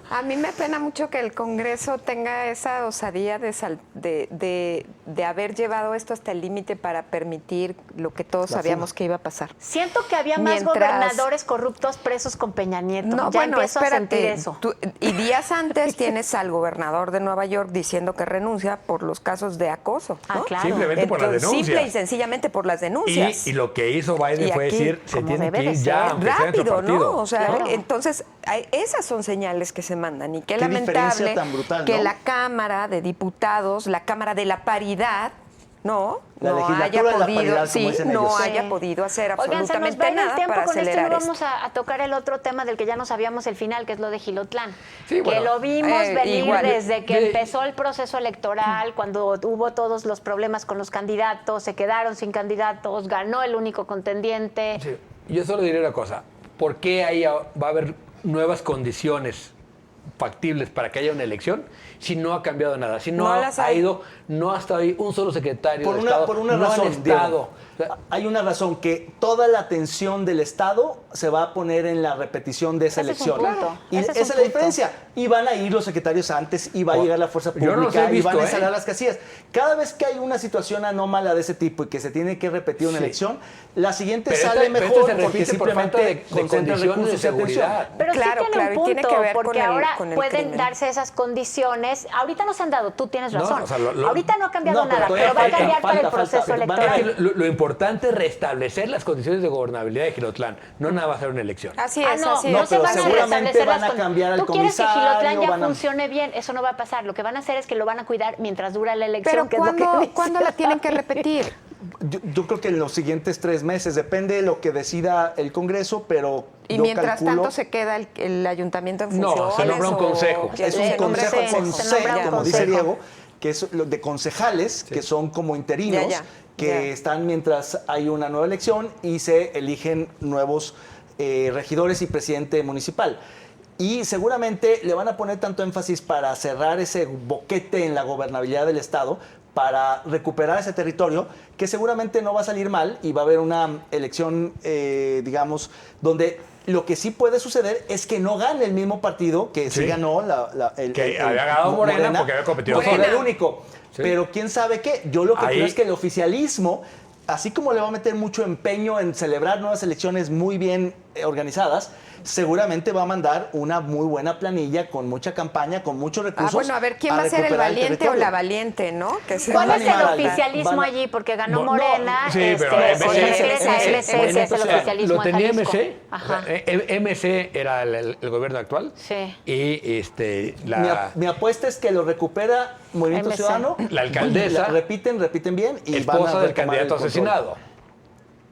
A mí me pena mucho que el Congreso tenga esa osadía de haber llevado esto hasta el límite para permitir lo que todos sabíamos que iba a pasar. Siento que había más Mientras- gobernadores corruptos presos con Peña Nieto. No, ya bueno, empiezo a sentir espérate. eso. Y días antes tienes al gobernador de Nueva York diciendo que renuncia por los casos de acoso. Ah, ¿no? claro. Simplemente por las Entonces, denuncias. simple y sencillamente por las denuncias. Y lo que hizo Biden Y fue aquí, decir, se como tiene debe que de ir ya, ser. aunque sea dentro Rápido, partido. ¿no? O sea, Claro. entonces esas son señales que se mandan y qué Qué diferencia lamentable tan brutal, que ¿no? la Cámara de Diputados, la Cámara de la Paridad, no La haya legislatura de la podido, paridad, como dicen no ellos. haya podido hacer Oigan, se nos absolutamente va a ir el nada tiempo para con esto y acelerar vamos a tocar el otro tema del que ya no sabíamos el final, que es lo de Jilotlán. Sí, que bueno, lo vimos venir igual. desde que De- empezó el proceso electoral, cuando hubo todos los problemas con los candidatos, se quedaron sin candidatos, ganó el único contendiente. Sí. Yo solo diré una cosa. ¿Por qué ahí va a haber nuevas condiciones factibles para que haya una elección si no ha cambiado nada, si no, No las ha hay. ido, no ha estado ahí un solo secretario Por de una, Estado, por una no han razón, estado. Diego. Hay una razón, que toda la atención del Estado se va a poner en la repetición de esa Ese es un elección. punto. Y Ese es esa un es la punto. diferencia. Y van a ir los secretarios antes, y va a llegar la fuerza Yo no los pública, he visto, y van a ¿eh? instalar las casillas. Cada vez que hay una situación anómala de ese tipo y que se tiene que repetir una Sí. elección, la siguiente Pero sale esta mejor se porque repite por falta simplemente de concentra condiciones de recursos y atención. seguridad. Pero Claro, sí claro, y tiene un tiene punto, que ver porque con el- ahora con el pueden crimen. darse esas condiciones. Ahorita no se han dado, tú tienes No, razón. o sea, ahorita no ha cambiado No, pero nada, todavía pero va a falta, cambiar para el falta, proceso falta. Van a- electoral. Es que lo importante es restablecer las condiciones de gobernabilidad de Gilotlán, no nada va a ser una elección. Así Ah, es, no, así no, no es. se pero van a seguramente restablecer van las a cambiar al Tú quieres que comisario, Gilotlán ya van a- funcione bien, eso no va a pasar. Lo que van a hacer es que lo van a cuidar mientras dura la elección. Pero que es lo que dicen. ¿cuándo la tienen que repetir? Yo creo que en los siguientes 3 meses, depende de lo que decida el Congreso, pero Y yo mientras calculo- tanto se queda el ayuntamiento en No, funciones. se nombra un o- consejo. Es un Se nombra consejo consejo, con se C, nombra un como dice consejo. Diego, que es lo de concejales, que son como interinos, Ya, ya, que ya. están mientras hay una nueva elección y se eligen nuevos regidores y presidente municipal. Y seguramente le van a poner tanto énfasis para cerrar ese boquete en la gobernabilidad del Estado, para recuperar ese territorio, que seguramente no va a salir mal y va a haber una elección, digamos, donde lo que sí puede suceder es que no gane el mismo partido que sí Sí. ganó Que había ganado Morena porque había competido porque era sola. el único. Sí. Pero quién sabe qué. Yo lo que Ahí- creo es que el oficialismo, así como le va a meter mucho empeño en celebrar nuevas elecciones muy bien organizadas, seguramente va a mandar una muy buena planilla con mucha campaña, con muchos recursos. Bueno, a ver, ¿quién va a ser el recuperar valiente o territorio. la valiente, no? Que se ¿Cuál Van es a el animar, oficialismo van a- allí? Porque ganó No, Morena, sí, pero con MC, regresa MC, MC, que es el oficialismo lo tenía en Jalisco. MC, Ajá. MC era el gobierno actual. Sí. Y Mi apuesta es que lo recupera Movimiento MC. Ciudadano. La alcaldesa. Repiten bien y van a esposa del retomar candidato el control. asesinado.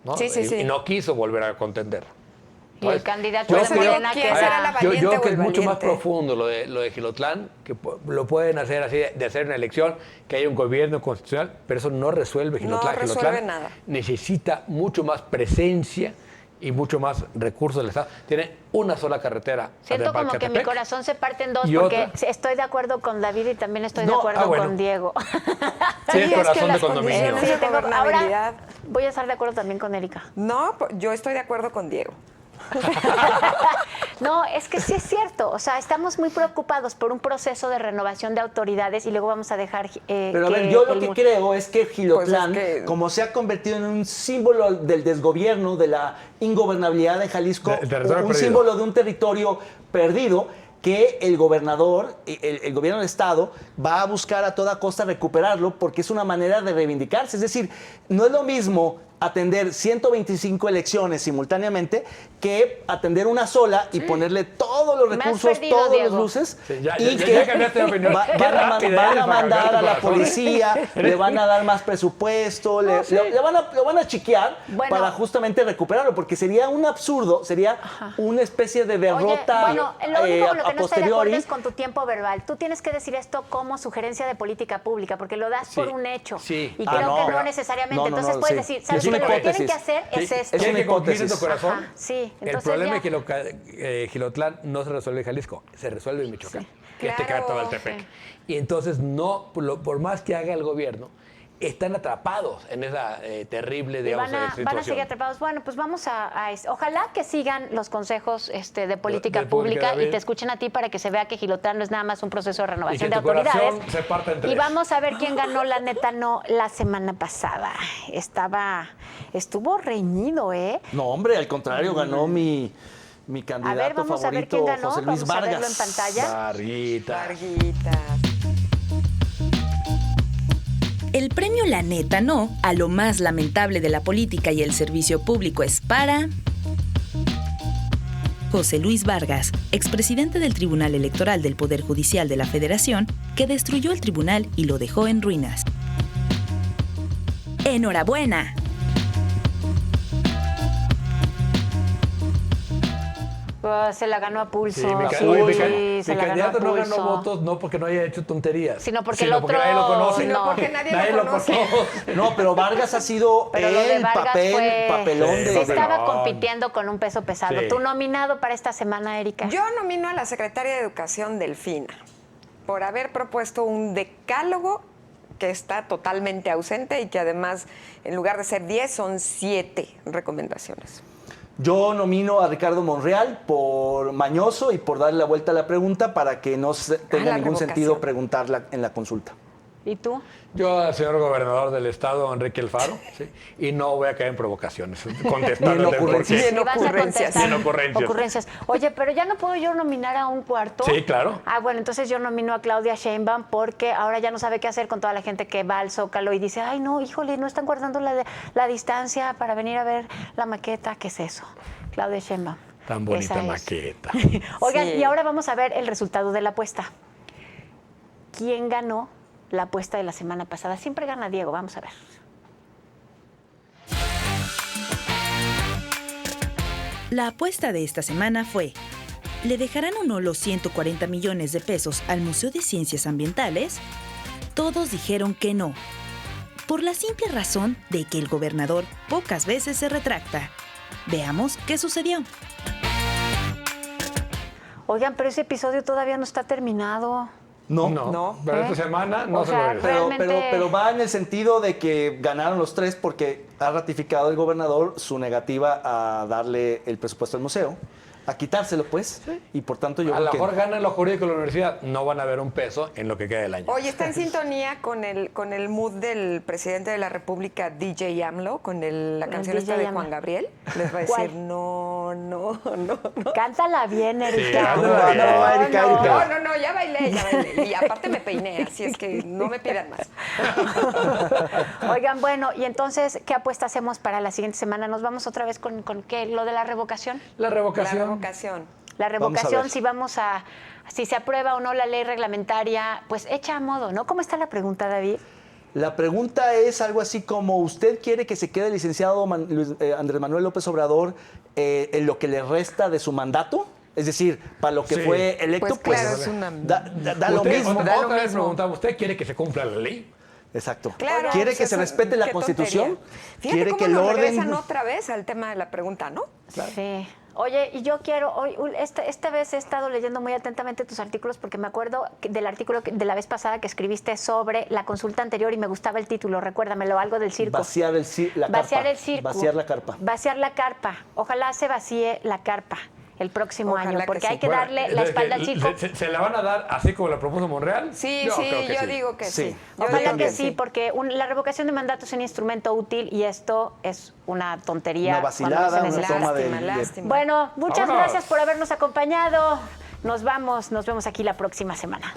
¿no? Sí, sí, sí. Y no quiso volver a contender. Y el candidato Yo de creo- Morena, ¿quién que será era... la Yo valiente creo que o es el mucho más valiente? profundo lo de Gilotlán, que lo pueden hacer así, de hacer una elección, que haya un gobierno constitucional, pero eso no resuelve Gilotlán. No resuelve Gilotlán nada. necesita mucho más presencia y mucho más recursos del Estado. Tiene una sola carretera. Siento a como que mi Ecatepec. corazón se parte en dos, Y porque otra. estoy de acuerdo con David y también estoy de No, acuerdo bueno. con Diego. Sí, el es que corazón de las condominio. condiciones Sí, de tengo- ahora gobernabilidad. voy a estar de acuerdo también con Erika. No, yo estoy de acuerdo con Diego. No, es que sí es cierto. O sea, estamos muy preocupados por un proceso de renovación de autoridades y luego vamos a dejar. Pero a ver, yo lo que creo es que Gilotlán, Pues es que- como se ha convertido en un símbolo del desgobierno, de la ingobernabilidad de Jalisco, De territorio un perdido. símbolo de un territorio perdido, que el gobernador, el gobierno del Estado, va a buscar a toda costa recuperarlo porque es una manera de reivindicarse. Es decir, no es lo mismo atender 125 elecciones simultáneamente que atender una sola y ponerle todos los Me has recursos, perdido, todas las Diego. luces Sí, ya y cambiaste de opinión. Qué van a rápida van eres a para mandar cambiar a tu la corazón. policía, le van a dar más presupuesto, lo van a chiquear Bueno. para justamente recuperarlo, porque sería un absurdo, sería una especie de derrota Oye, bueno, lo único con lo a que no estoy de acuerdo posteriori. es con tu tiempo verbal. Tú tienes que decir esto como sugerencia de política pública, porque lo das por Sí, un hecho. sí. Y Ah, creo no, que pero- no necesariamente. no, Entonces no, puedes sí. decir, ¿sabes Es una qué? Lo que tienen hipótesis. que hacer es esto. Es una Tiene que cumplir hipótesis. tu corazón. Ajá, sí, El entonces problema ya. es que Gilotlán no se resuelve en Jalisco, se resuelve en Michoacán, que claro, es Tecate-Valtepec. sí. Y entonces por más que haga el gobierno, están atrapados en esa terrible, Y digamos, van a situación. seguir atrapados. Bueno, pues vamos ojalá que sigan los consejos de política de pública, pública y David. te escuchen a ti para que se vea que Gilotlán no es nada más un proceso de renovación Y que de tu corazón autoridades. se parta en Y tres. vamos a ver quién ganó la neta no la semana pasada. Estuvo reñido, ¿eh? No, hombre, al contrario, ganó mi candidato A ver, vamos a ver favorito, quién ganó. José Luis Vamos a verlo Vargas. en pantalla. Varguita. Varguitas. El premio La Neta No a lo más lamentable de la política y el servicio público es para José Luis Vargas, expresidente del Tribunal Electoral del Poder Judicial de la Federación, que destruyó el tribunal y lo dejó en ruinas. ¡Enhorabuena! Pues se la ganó a pulso. Sí, Sí, se mi la ganó a candidato no ganó pulso. votos no porque no haya hecho tonterías, Sino porque el otro- nadie lo conoce. Sino porque nadie lo conoce. No, pero Vargas ha sido Pero lo de el Vargas papelón Sí, de... Se papelón. estaba compitiendo con un peso pesado. Sí. ¿Tu nominado para esta semana, Erika? Yo nomino a la secretaria de Educación, Delfina, por haber propuesto un decálogo que está totalmente ausente y que además, en lugar de ser 10, son 7 recomendaciones. Yo nomino a Ricardo Monreal por mañoso y por darle la vuelta a la pregunta para que no tenga la ningún revocación. sentido preguntarla en la consulta. ¿Y tú? Yo al señor gobernador del estado, Enrique Alfaro, ¿sí? Y no voy a caer en provocaciones, contestando Ni en ocurrencias. Ni en Y vas a ocurrencias. contestar Ni en ocurrencias. ocurrencias. Oye, pero ya no puedo yo nominar a un cuarto. Sí, claro. Ah, bueno, entonces yo nomino a Claudia Sheinbaum porque ahora ya no sabe qué hacer con toda la gente que va al Zócalo y dice, ay, no, híjole, no están guardando la distancia para venir a ver la maqueta. ¿Qué es eso? Claudia Sheinbaum. Tan bonita Esa es. maqueta. Oigan, Sí. y ahora vamos a ver el resultado de la apuesta. ¿Quién ganó la apuesta de la semana pasada? Siempre gana Diego, vamos a ver. La apuesta de esta semana fue: ¿le dejarán o no los 140 millones de pesos al Museo de Ciencias Ambientales? Todos dijeron que no, por la simple razón de que el gobernador pocas veces se retracta. Veamos qué sucedió. Oigan, pero ese episodio todavía no está terminado. No, No. Pero ¿Eh? esta semana no O se sea, lo regresa. realmente- pero va en el sentido de que ganaron los tres porque ha ratificado el gobernador su negativa a darle el presupuesto al museo, a quitárselo pues, y por tanto yo A creo lo que... mejor ganan los jurídicos de la universidad, no van a ver un peso en lo que queda del año. Oye, está en sintonía con el mood del presidente de la República, DJ AMLO, con la canción DJ esta de AMLO. Juan Gabriel. Les va a ¿Cuál? decir, no. Cántala bien, Erika. cántala bien. No, Erika. No, ya bailé. Y aparte me peiné, así es que no me pidan más. Oigan, bueno, y entonces, ¿qué apuesta hacemos para la siguiente semana? ¿Nos vamos otra vez con qué? ¿Lo de la revocación? La La revocación. revocación. La Vamos a revocación, ver. si se aprueba o no la ley reglamentaria, pues hecha a modo, ¿no? ¿Cómo está la pregunta, David? La pregunta es algo así como, ¿usted quiere que se quede el licenciado Andrés Manuel López Obrador en lo que le resta de su mandato? Es decir, para lo que Sí. fue electo, Pues claro, es una- da lo Usted- mismo. Otra lo vez mismo. preguntamos, ¿usted quiere que se cumpla la ley? Exacto. Claro, ¿Quiere pues que se eso- respete la qué Constitución? tontería. Fíjate ¿Quiere cómo que el nos orden... regresan otra vez al tema de la pregunta, ¿no? Sí. Oye, y yo quiero, esta vez he estado leyendo muy atentamente tus artículos porque me acuerdo del artículo de la vez pasada que escribiste sobre la consulta anterior y me gustaba el título, recuérdamelo, algo del circo. Vaciar la Vaciar carpa. el circo. Vaciar la carpa. Vaciar la carpa. Ojalá se vacíe la carpa el próximo Ojalá año, que porque sí. hay que Bueno, darle la espalda al circo. ¿Se la van a dar así como la propuso Monreal? Sí, creo que yo sí. digo que sí. Sí. Yo Ojalá digo que sí, porque la revocación de mandato es un instrumento útil y esto es una tontería. Una vacilada, cuando no se una necesita. toma de... Lástima. Bueno, muchas Vámonos. gracias por habernos acompañado. Nos vemos aquí la próxima semana.